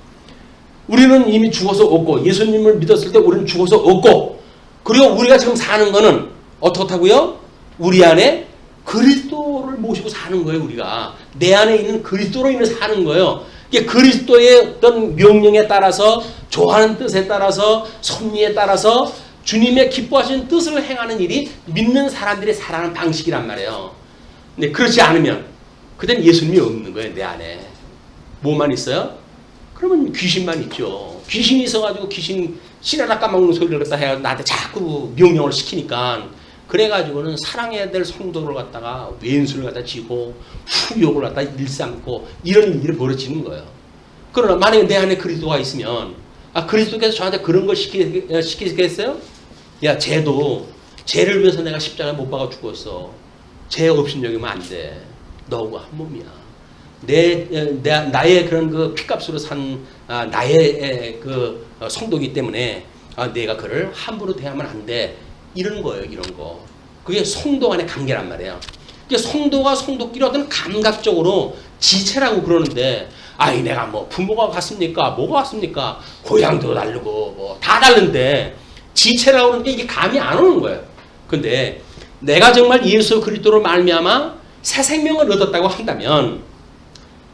우리는 이미 죽어서 없고 예수님을 믿었을 때 우리는 죽어서 없고 그리고 우리가 지금 사는 거는 어떻다고요? 우리 안에 그리스도를 모시고 사는 거예요. 우리가 내 안에 있는 그리스도로 인해 사는 거예요. 이게 그리스도의 어떤 명령에 따라서 좋아하는 뜻에 따라서 섭리에 따라서 주님의 기뻐하시는 뜻을 행하는 일이 믿는 사람들이 살아가는 방식이란 말이에요. 근데 그렇지 않으면 그땐 예수님이 없는 거예요. 내 안에 뭐만 있어요? 그러면 귀신만 있죠. 귀신이 있어가지고 귀신 씨라라 까먹는 소리를 갖다 해가지고 나한테 자꾸 명령을 시키니까 그래가지고는 사랑해야 될 성도를 갖다가 왼수를 갖다 쥐고 후욕을 갖다 일삼고 이런 일이 벌어지는 거예요. 그러나 만약에 내 안에 그리스도가 있으면 그리스도께서 저한테 그런 걸 시키겠어요? 야, 죄를 위해서 내가 십자가에 못 박아 죽었어. 죄 없인 여기면 안 돼. 너하고 한 몸이야. 나의 그런 그 피값으로 산 나의 그 성도이기 때문에 내가 그를 함부로 대하면 안 돼. 이런 거예요. 이런 거. 그게 성도 간의 관계란 말이에요. 성도가 성도끼리 어떤 감각적으로 지체라고 그러는데 내가 뭐 부모가 같습니까? 뭐가 같습니까? 고향도 다르고 뭐 다 다른데 지체라고 그러는 게 이게 감이 안 오는 거예요. 근데 내가 정말 예수 그리스도로 말미암아 새 생명을 얻었다고 한다면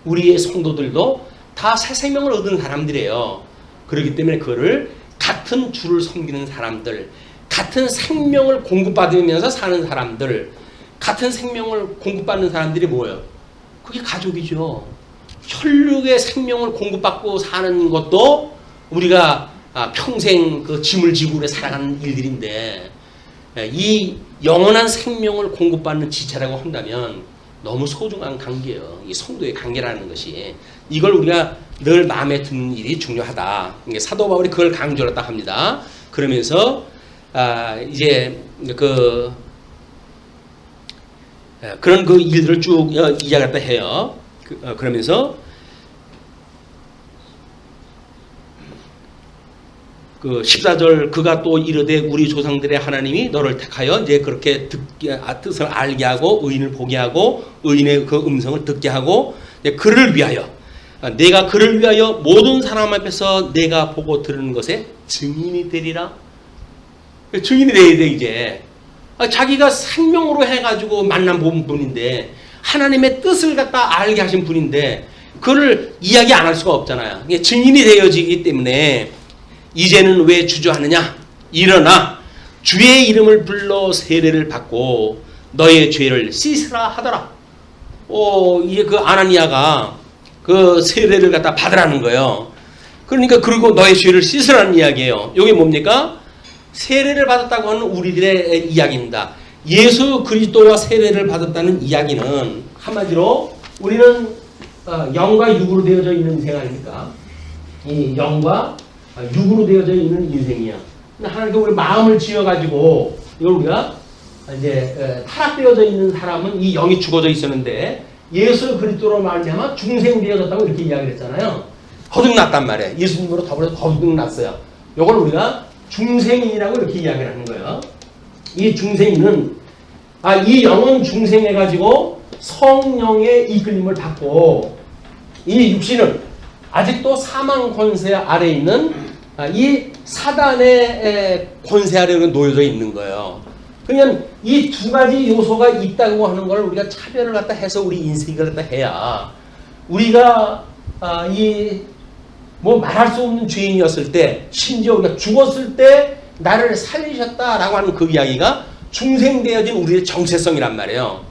우리의 성도들도 다 새 생명을 얻은 사람들이에요. 그렇기 때문에 그거를 같은 주를 섬기는 사람들, 같은 생명을 공급받으면서 사는 사람들, 같은 생명을 공급받는 사람들이 뭐예요? 그게 가족이죠. 혈육의 생명을 공급받고 사는 것도 우리가 평생 그 짐을 지고 그래 살아가는 일들인데 이 영원한 생명을 공급받는 지체라고 한다면 너무 소중한 관계예요. 이 성도의 관계라는 것이. 이걸 우리가 늘 마음에 드는 일이 중요하다. 사도 바울이 그걸 강조를 딱 합니다. 그러면서 이제 그런 그 일들을 쭉 이야기했다 해요. 그러면서 그 14절 그가 또 이르되 우리 조상들의 하나님이 너를 택하여 이제 그렇게 뜻을 알게 하고 의인을 보게 하고 의인의 그 음성을 듣게 하고 그를 위하여 내가 그를 위하여 모든 사람 앞에서 내가 보고 들은 것에 증인이 되리라. 증인이 돼야 돼 이제. 자기가 생명으로 해가지고 만난 분인데 하나님의 뜻을 갖다 알게 하신 분인데 그를 이야기 안 할 수가 없잖아요. 증인이 되어지기 때문에 이제는 왜 주저하느냐? 일어나 주의 이름을 불러 세례를 받고 너의 죄를 씻으라 하더라. 이게 그 아나니아가 그 세례를 갖다 받으라는 거예요. 그러니까 그리고 너의 죄를 씻으라는 이야기예요. 이게 뭡니까? 세례를 받았다고 하는 우리들의 이야기입니다. 예수 그리스도와 세례를 받았다는 이야기는 한마디로 우리는 영과 육으로 되어져 있는 인생 아닙니까? 이 영과 육으로 되어져 있는 인생이야. 하나님께 우리 마음을 지어가지고 이걸 우리가 이제 타락되어져 있는 사람은 이 영이 죽어져 있었는데 예수 그리스도로 말미암아 중생되어졌다고 이렇게 이야기를 했잖아요. 거듭났단 말이에요. 예수님으로 더불어서 거듭났어요. 이걸 우리가 중생이라고 이렇게 이야기를 하는 거예요. 이 중생인은 이 영은 중생해가지고 성령의 이끌림을 받고 이 육신은 아직도 사망 권세 아래 있는 이 사단의 권세 아래 놓여져 있는 거예요. 그러면 이 두 가지 요소가 있다고 하는 걸 우리가 차별을 갖다 해서 우리 인식을 갖다 해야 우리가 뭐 말할 수 없는 죄인이었을 때 심지어 우리가 죽었을 때 나를 살리셨다라고 하는 그 이야기가 중생되어진 우리의 정체성이란 말이에요.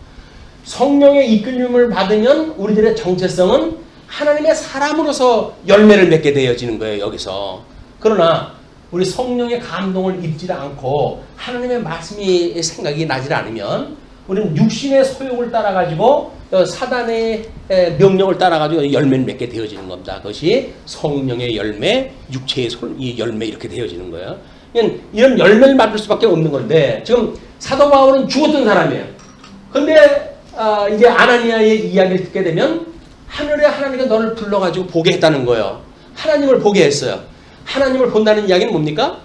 성령의 이끌림을 받으면 우리들의 정체성은 하나님의 사람으로서 열매를 맺게 되어지는 거예요. 여기서. 그러나 우리 성령의 감동을 입지 않고 하나님의 말씀이 생각이 나지 않으면 우리는 육신의 소욕을 따라가지고 사단의 명령을 따라가지고 열매를 맺게 되어지는 겁니다. 그것이 성령의 열매, 육체의 열매 이렇게 되어지는 거예요. 이런 열매를 만들 수밖에 없는 건데 지금 사도 바울은 죽었던 사람이에요. 근데 이제 아나니아의 이야기를 듣게 되면 하늘에 하나님이 너를 불러가지고 보게 했다는 거예요. 하나님을 보게 했어요. 하나님을 본다는 이야기는 뭡니까?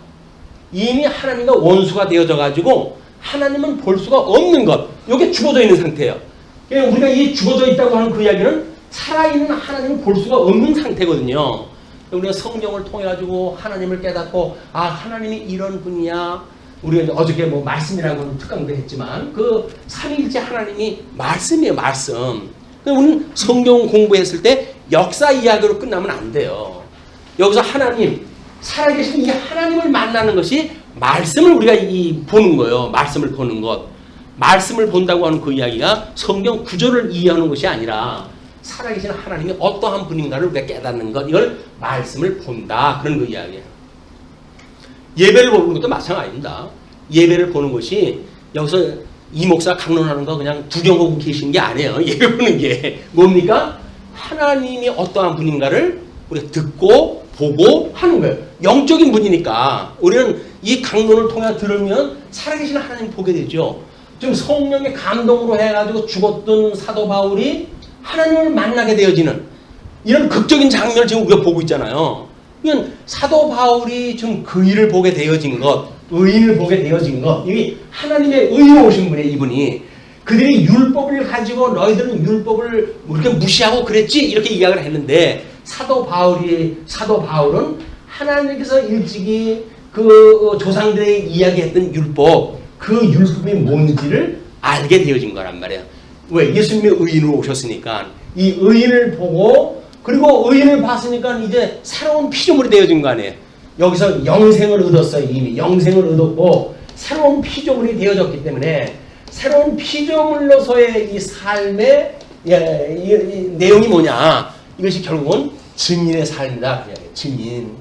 이미 하나님과 원수가 되어져 가지고 하나님은 볼 수가 없는 것. 이게 죽어져 있는 상태예요. 그러니까 우리가 이 죽어져 있다고 하는 그 이야기는 살아있는 하나님을 볼 수가 없는 상태거든요. 우리가 성경을 통해 가지고 하나님을 깨닫고 하나님이 이런 분이야. 우리가 어저께 뭐 말씀이라고는 특강도 했지만 그 삼위일체 하나님이 말씀이에요. 말씀. 우리는 성경 공부했을 때 역사 이야기로 끝나면 안 돼요. 여기서 하나님, 살아계신 이 하나님을 만나는 것이 말씀을 우리가 보는 거예요. 말씀을 보는 것. 말씀을 본다고 하는 그 이야기가 성경 구절을 이해하는 것이 아니라 살아계신 하나님이 어떠한 분인가를 우리가 깨닫는 것. 이걸 말씀을 본다. 그런 그 이야기예요. 예배를 보는 것도 마찬가지입니다. 예배를 보는 것이 여기서 이 목사 강론하는 거 그냥 구경하고 계신 게 아니에요. 예배 보는 게 뭡니까? 하나님이 어떠한 분인가를 우리가 듣고 보고 하는 거예요. 영적인 분이니까 우리는 이 강론을 통해 들으면 살아계신 하나님 보게 되죠. 좀 성령의 감동으로 해가지고 죽었던 사도 바울이 하나님을 만나게 되어지는 이런 극적인 장면을 지금 우리가 보고 있잖아요. 그러니까 사도 바울이 좀 그 일을 보게 되어진 것, 의인을 보게 되어진 것, 이게 하나님의 의로우신 분이에요. 이분이 그들이 율법을 가지고 너희들은 율법을 이렇게 무시하고 그랬지 이렇게 이야기를 했는데 사도 바울은 하나님께서 일찍이 그 조상들의 이야기했던 율법, 그 율법이 뭔지를 알게 되어진 거란 말이에요. 왜? 예수님의 의인으로 오셨으니까 이 의인을 보고 그리고 의인을 봤으니까 이제 새로운 피조물이 되어진 거 아니에요. 여기서 영생을 얻었어요. 이미 영생을 얻었고 새로운 피조물이 되어졌기 때문에 새로운 피조물로서의 이 삶의 이 내용이 뭐냐? 이것이 결국은 증인의 삶이다. 증인.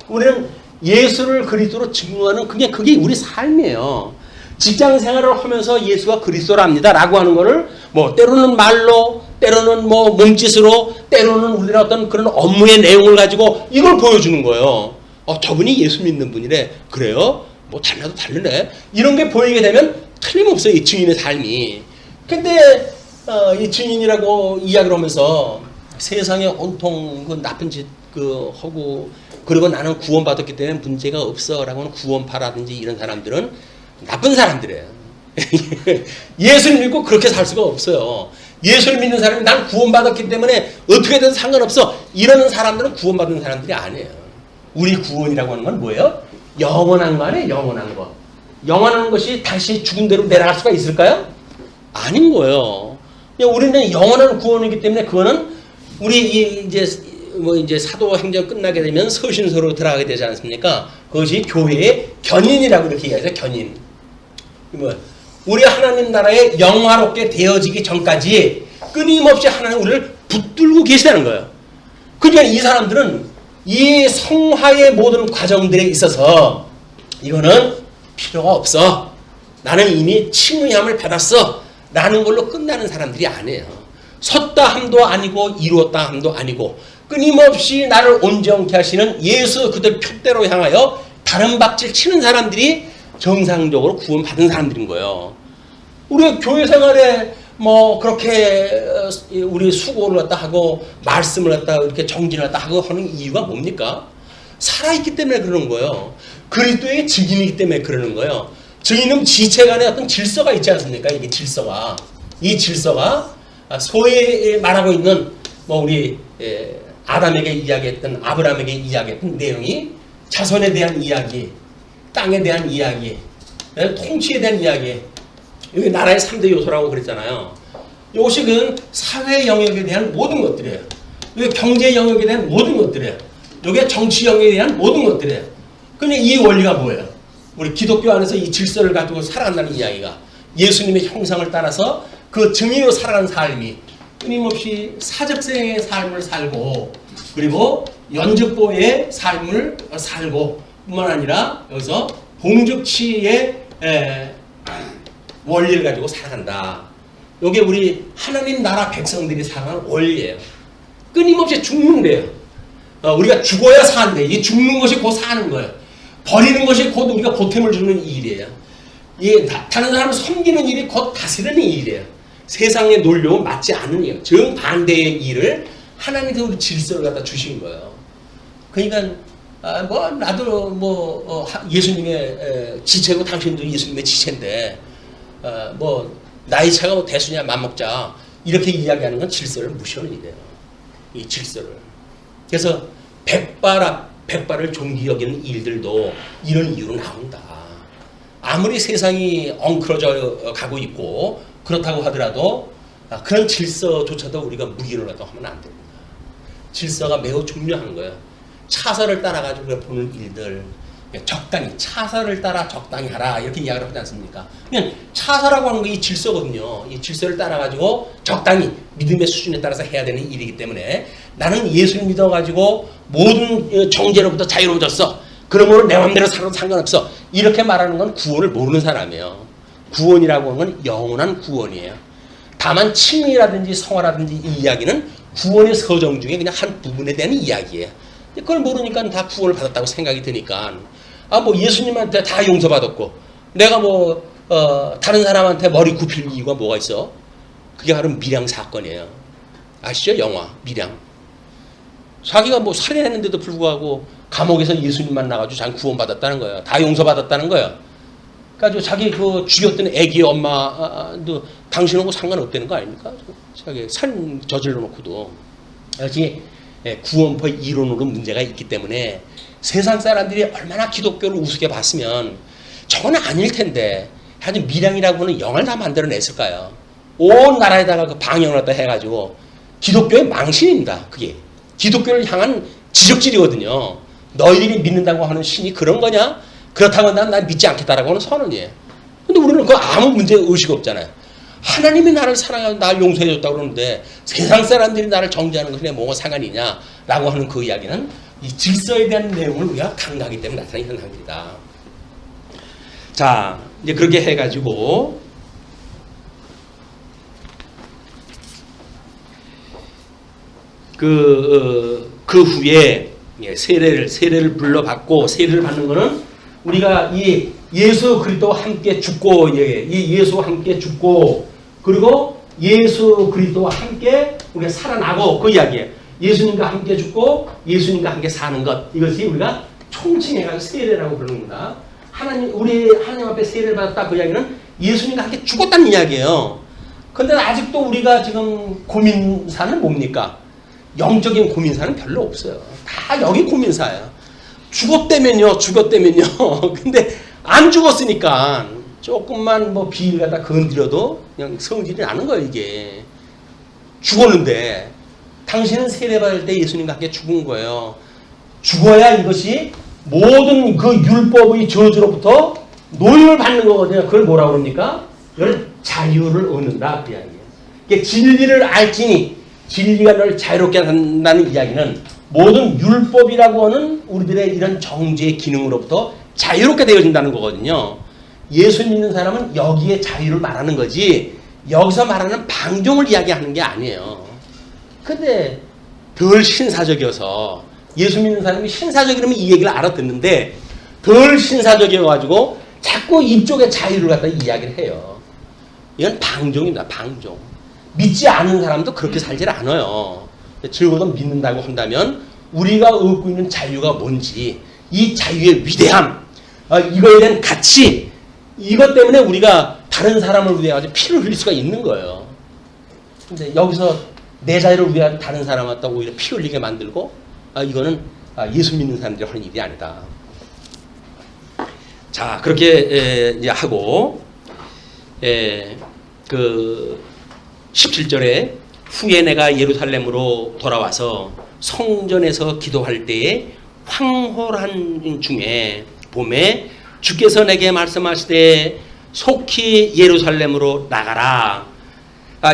우리는 예수를 그리스도로 증거하는 그게 우리 삶이에요. 직장 생활을 하면서 예수가 그리스도랍니다. 라고 하는 거를 뭐 때로는 말로, 때로는 뭐 몸짓으로, 때로는 우리가 어떤 그런 업무의 내용을 가지고 이걸 보여주는 거예요. 저분이 예수 믿는 분이래. 그래요? 뭐 달라도 다르네. 이런 게 보이게 되면 틀림없어요. 이 증인의 삶이. 근데 이 증인이라고 이야기를 하면서 세상에 온통 그 나쁜 짓 하고 그리고 나는 구원받았기 때문에 문제가 없어 라고 하는 구원파라든지 이런 사람들은 나쁜 사람들이에요. 예수를 믿고 그렇게 살 수가 없어요. 예수를 믿는 사람이 난 구원받았기 때문에 어떻게든 상관없어 이러는 사람들은 구원받은 사람들이 아니에요. 우리 구원이라고 하는 건 뭐예요? 영원한 거 아니에요? 영원한 거. 영원한 것이 다시 죽은 대로 내려갈 수가 있을까요? 아닌 거예요. 우리는 영원한 구원이기 때문에 그거는 우리 이제 사도행전 끝나게 되면 서신서로 들어가게 되지 않습니까? 그것이 교회의 견인이라고 이렇게 얘기하죠. 견인. 우리 하나님 나라에 영화롭게 되어지기 전까지 끊임없이 하나님 우리를 붙들고 계시다는 거예요. 그러니까 이 사람들은 이 성화의 모든 과정들에 있어서 이거는 필요가 없어. 나는 이미 칭의함을 받았어. 라는 걸로 끝나는 사람들이 아니에요. 섰다 함도 아니고 이루었다 함도 아니고 끊임없이 나를 온전케 하시는 예수 그들 표대로 향하여 다른 박질 치는 사람들이 정상적으로 구원받은 사람들인 거예요. 우리 교회 생활에 뭐 그렇게 우리 수고를 갖다 하고 말씀을 갖다 이렇게 정진을 갖다 하고 하는 이유가 뭡니까? 살아있기 때문에 그러는 거예요. 그리스도의 증인이기 때문에 그러는 거예요. 증인은 지체 간에 어떤 질서가 있지 않습니까? 이게 질서가. 이 질서가 소위 말하고 있는 뭐 우리 아담에게 이야기했던 아브라함에게 이야기했던 내용이 자손에 대한 이야기, 땅에 대한 이야기, 통치에 대한 이야기. 여기 나라의 3대 요소라고 그랬잖아요. 이것이 그 사회 영역에 대한 모든 것들이에요. 여기 경제 영역에 대한 모든 것들이에요. 여기 정치 영역에 대한 모든 것들이에요. 근데 이 원리가 뭐예요? 우리 기독교 안에서 이 질서를 가지고 살아간다는 이야기가 예수님의 형상을 따라서 그 증인으로 살아가는 삶이 끊임없이 사적생의 삶을 살고 그리고 연적보의 삶을 살고 뿐만 아니라 여기서 봉적치의 원리를 가지고 살아간다. 이게 우리 하나님 나라 백성들이 살아가는 원리예요. 끊임없이 죽는데요. 우리가 죽어야 사는데 이 죽는 것이 곧 사는 거예요. 버리는 것이 곧 우리가 보탬을 주는 일이에요. 다른 사람을 섬기는 일이 곧 다스리는 일이에요. 세상의 논리와 맞지 않는 일, 정반대의 일을 하나님께서 우리 질서를 갖다 주신 거예요. 그러니까 뭐 나도 뭐 예수님의 지체고 당신도 예수님의 지체인데 뭐 나이 차가 뭐 대수냐 맘먹자 이렇게 이야기하는 건 질서를 무시하는 일이에요. 이 질서를. 그래서 백발을 존귀 여기는 일들도 이런 이유로 나온다. 아무리 세상이 엉클어져 가고 있고 그렇다고 하더라도 그런 질서조차도 우리가 무기를 하면 안 됩니다. 질서가 매우 중요한 거예요. 차선을 따라가지고 우리가 보는 일들 적당히 차선을 따라 적당히 하라 이렇게 이야기를 하지 않습니까? 그냥 차선이라고 하는 게 이 질서거든요. 이 질서를 따라가지고 적당히 믿음의 수준에 따라서 해야 되는 일이기 때문에 나는 예수를 믿어가지고 모든 정죄로부터 자유로워졌어. 그러므로 내 맘대로 살아도 상관없어. 이렇게 말하는 건 구원을 모르는 사람이에요. 구원이라고 하는 건 영원한 구원이에요. 다만 칭의라든지 성화라든지 이 이야기는 구원의 서정 중에 그냥 한 부분에 대한 이야기예요. 그걸 모르니까 다 구원을 받았다고 생각이 드니까 뭐 예수님한테 다 용서받았고 내가 뭐 다른 사람한테 머리 굽힐 이유가 뭐가 있어? 그게 바로 밀양 사건이에요. 아시죠? 영화 밀양. 자기가 뭐 살인했는데도 불구하고 감옥에서 예수님 만나가지고 자기 구원받았다는 거예요. 다 용서받았다는 거예요. 그러니까 자기 그 죽였던 애기 엄마도 당신하고 상관없다는 거 아닙니까? 자기 살인 저질러 놓고도. 역시 구원파 이론으로 문제가 있기 때문에 세상 사람들이 얼마나 기독교를 우습게 봤으면 저건 아닐 텐데 하여튼 밀양이라고 하는 영화를 다 만들어냈을까요? 온 나라에다가 그 방영을 갖다 해가지고 기독교의 망신입니다. 그게 기독교를 향한 지적질이거든요. 너희들이 믿는다고 하는 신이 그런 거냐? 그렇다고 난 믿지 않겠다라고 하는 선언이에요. 근데 우리는 그 아무 문제 의식 없잖아요. 하나님이 나를 사랑하고 나를 용서해줬다고 그러는데 세상 사람들이 나를 정죄하는 것에 뭐가 상관이냐라고 하는 그 이야기는 이 질서에 대한 내용을 우리가 강조하기 때문에 나타나는 현상입니다. 자, 이제 그렇게 해가지고 그 후에 세례를 불러받고 세례를 받는 거는 우리가 이 예수 그리스도와 함께 죽고 이 예수와 함께 죽고 그리고 예수 그리스도와 함께 우리가 살아나고 그 이야기예요. 예수님과 함께 죽고 예수님과 함께 사는 것 이것이 우리가 총칭해가지고 세례라고 그러는구나. 우리 하나님 앞에 세례를 받았다 그 이야기는 예수님과 함께 죽었다는 이야기예요. 그런데 아직도 우리가 지금 고민사는 뭡니까? 영적인 고민사는 별로 없어요. 다 여기 고민사예요. 죽었다면요. 근데 안 죽었으니까 조금만 뭐 비일 갖다 건드려도 그냥 성질이 나는 거예요. 이게 죽었는데 당신은 세례받을 때 예수님과 함께 죽은 거예요. 죽어야 이것이 모든 그 율법의 저주로부터 노임을 받는 거거든요. 그걸 뭐라고 그럽니까? 이걸 자유를 얻는다 그 이야기예요. 이게 진리를 알지니 진리가 널 자유롭게 한다는 이야기는 모든 율법이라고 하는 우리들의 이런 정죄의 기능으로부터 자유롭게 되어진다는 거거든요. 예수 믿는 사람은 여기에 자유를 말하는 거지 여기서 말하는 방종을 이야기하는 게 아니에요. 근데 덜 신사적이어서 예수 믿는 사람이 신사적이라면 이 얘기를 알아듣는데 덜 신사적이어가지고 자꾸 이쪽의 자유를 갖다 이야기를 해요. 이건 방종입니다. 방종. 믿지 않는 사람도 그렇게 살질 않아요. 적어도 믿는다고 한다면 우리가 얻고 있는 자유가 뭔지 이 자유의 위대함 이거에 대한 가치 이것 때문에 우리가 다른 사람을 위해 가지고 피를 흘릴 수가 있는 거예요. 근데 여기서 내 자유를 위해 다른 사람한테 오히려 피 흘리게 만들고 이거는 예수 믿는 사람들이 하는 일이 아니다. 자 그렇게 이제 하고 그 17절에 후에 내가 예루살렘으로 돌아와서 성전에서 기도할 때에 황홀한 중에 봄에 주께서 내게 말씀하시되 속히 예루살렘으로 나가라.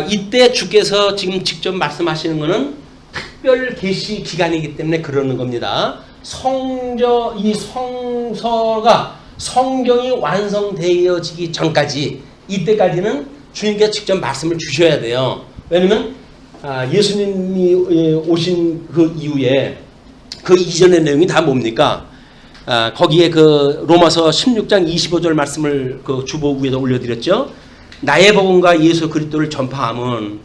이때 주께서 지금 직접 말씀하시는 것은 특별 계시 기간이기 때문에 그러는 겁니다. 이 성서가 성경이 완성되어지기 전까지 이때까지는 주님께서 직접 말씀을 주셔야 돼요. 왜냐면 예수님이 오신 그 이후에 그 이전의 내용이 다 뭡니까? 거기에 그 로마서 16장 25절 말씀을 그 주보 위에다 올려드렸죠. 나의 복음과 예수 그리스도를 전파함은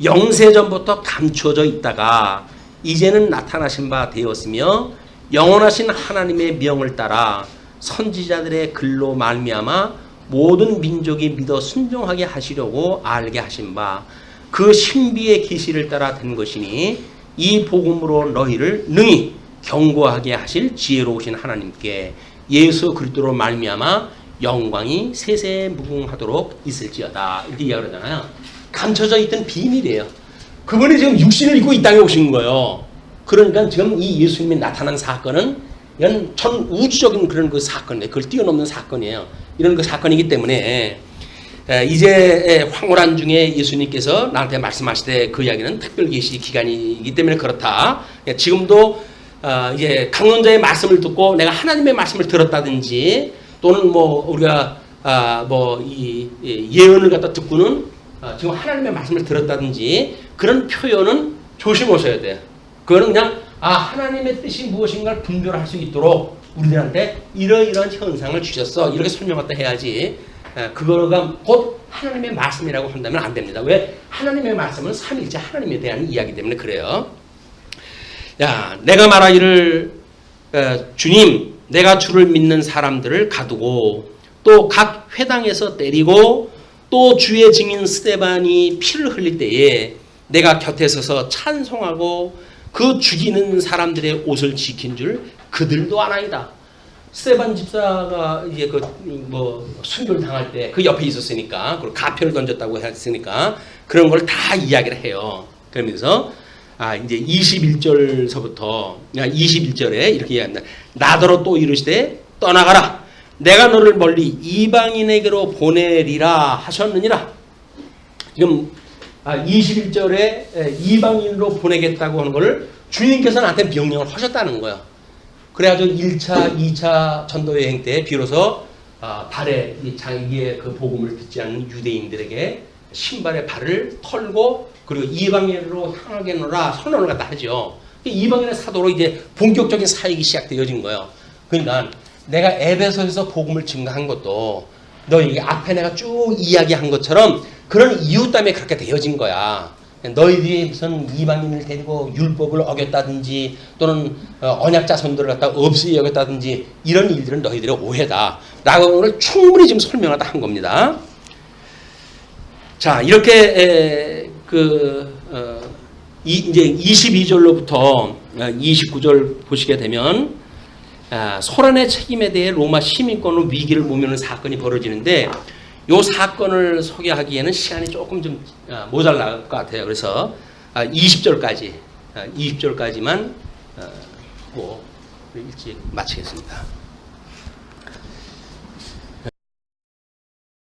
영세전부터 감추어져 있다가 이제는 나타나신 바 되었으며 영원하신 하나님의 명을 따라 선지자들의 글로 말미암아 모든 민족이 믿어 순종하게 하시려고 알게 하신 바 그 신비의 계시를 따라 된 것이니 이 복음으로 너희를 능히 경고하게 하실 지혜로우신 하나님께 예수 그리스도로 말미암아 영광이 세세 무궁하도록 있을지어다. 이렇게 이야기하잖아요. 감춰져 있던 비밀이에요. 그분이 지금 육신을 입고 이 땅에 오신 거예요. 그러니까 지금 이 예수님이 나타난 사건은 이건 전 우주적인 그런 그 사건이에요. 그걸 뛰어넘는 사건이에요. 이런 그 사건이기 때문에 이제 황홀한 중에 예수님께서 나한테 말씀하실 때 그 이야기는 특별 계시 기간이기 때문에 그렇다. 지금도 이제 강론자의 말씀을 듣고 내가 하나님의 말씀을 들었다든지 또는 뭐 우리가 뭐 이 예언을 갖다 듣고는 지금 하나님의 말씀을 들었다든지 그런 표현은 조심하셔야 돼요. 그거는 그냥 하나님의 뜻이 무엇인가를 분별할 수 있도록 우리들한테 이러이러한 현상을 주셨어 이렇게 설명했다 해야지 그거가 곧 하나님의 말씀이라고 한다면 안 됩니다. 왜? 하나님의 말씀은 삼위일체 하나님에 대한 이야기 때문에 그래요. 야, 내가 말하기를 주님 내가 주를 믿는 사람들을 가두고 또 각 회당에서 때리고 또 주의 증인 스데반이 피를 흘릴 때에 내가 곁에 서서 찬송하고 그 죽이는 사람들의 옷을 지킨 줄 그들도 아나이다. 스데반 집사가 이제 뭐 순교를 당할 때 그 옆에 있었으니까 그리고 가표를 던졌다고 했으니까 그런 걸 다 이야기를 해요. 그러면서 이제 21절서부터 21절에 이렇게 이야기합니다. 나더러 또 이르시되 떠나가라. 내가 너를 멀리 이방인에게로 보내리라 하셨느니라. 지금 21절에 이방인으로 보내겠다고 하는 것을 주님께서 나한테 명령을 하셨다는 거예요. 그래가지고 1차, 2차 전도 여행 때 비로소 발에 자기의 그 복음을 듣지 않는 유대인들에게 신발의 발을 털고 그리고 이방인으로 향하게노라 선언을 갖다 하죠. 이방인의 사도로 이제 본격적인 사역이 시작되어진 거예요. 그러니까 내가 에베소에서 복음을 증거한 것도 너희에게 앞에 내가 쭉 이야기한 것처럼 그런 이유 때문에 그렇게 되어진 거야. 너희들이 무슨 이방인을 데리고 율법을 어겼다든지 또는 언약 자손들을 갖다 없이 여겼다든지 이런 일들은 너희들의 오해다. 라고 하는 걸 충분히 지금 설명하다 한 겁니다. 자, 이렇게 이제 22절로부터 29절 보시게 되면 소란의 책임에 대해 로마 시민권은 위기를 모면하는 사건이 벌어지는데 이 사건을 소개하기에는 시간이 조금 좀 모자랄 것 같아요. 그래서 20절까지만 하고 일찍 마치겠습니다.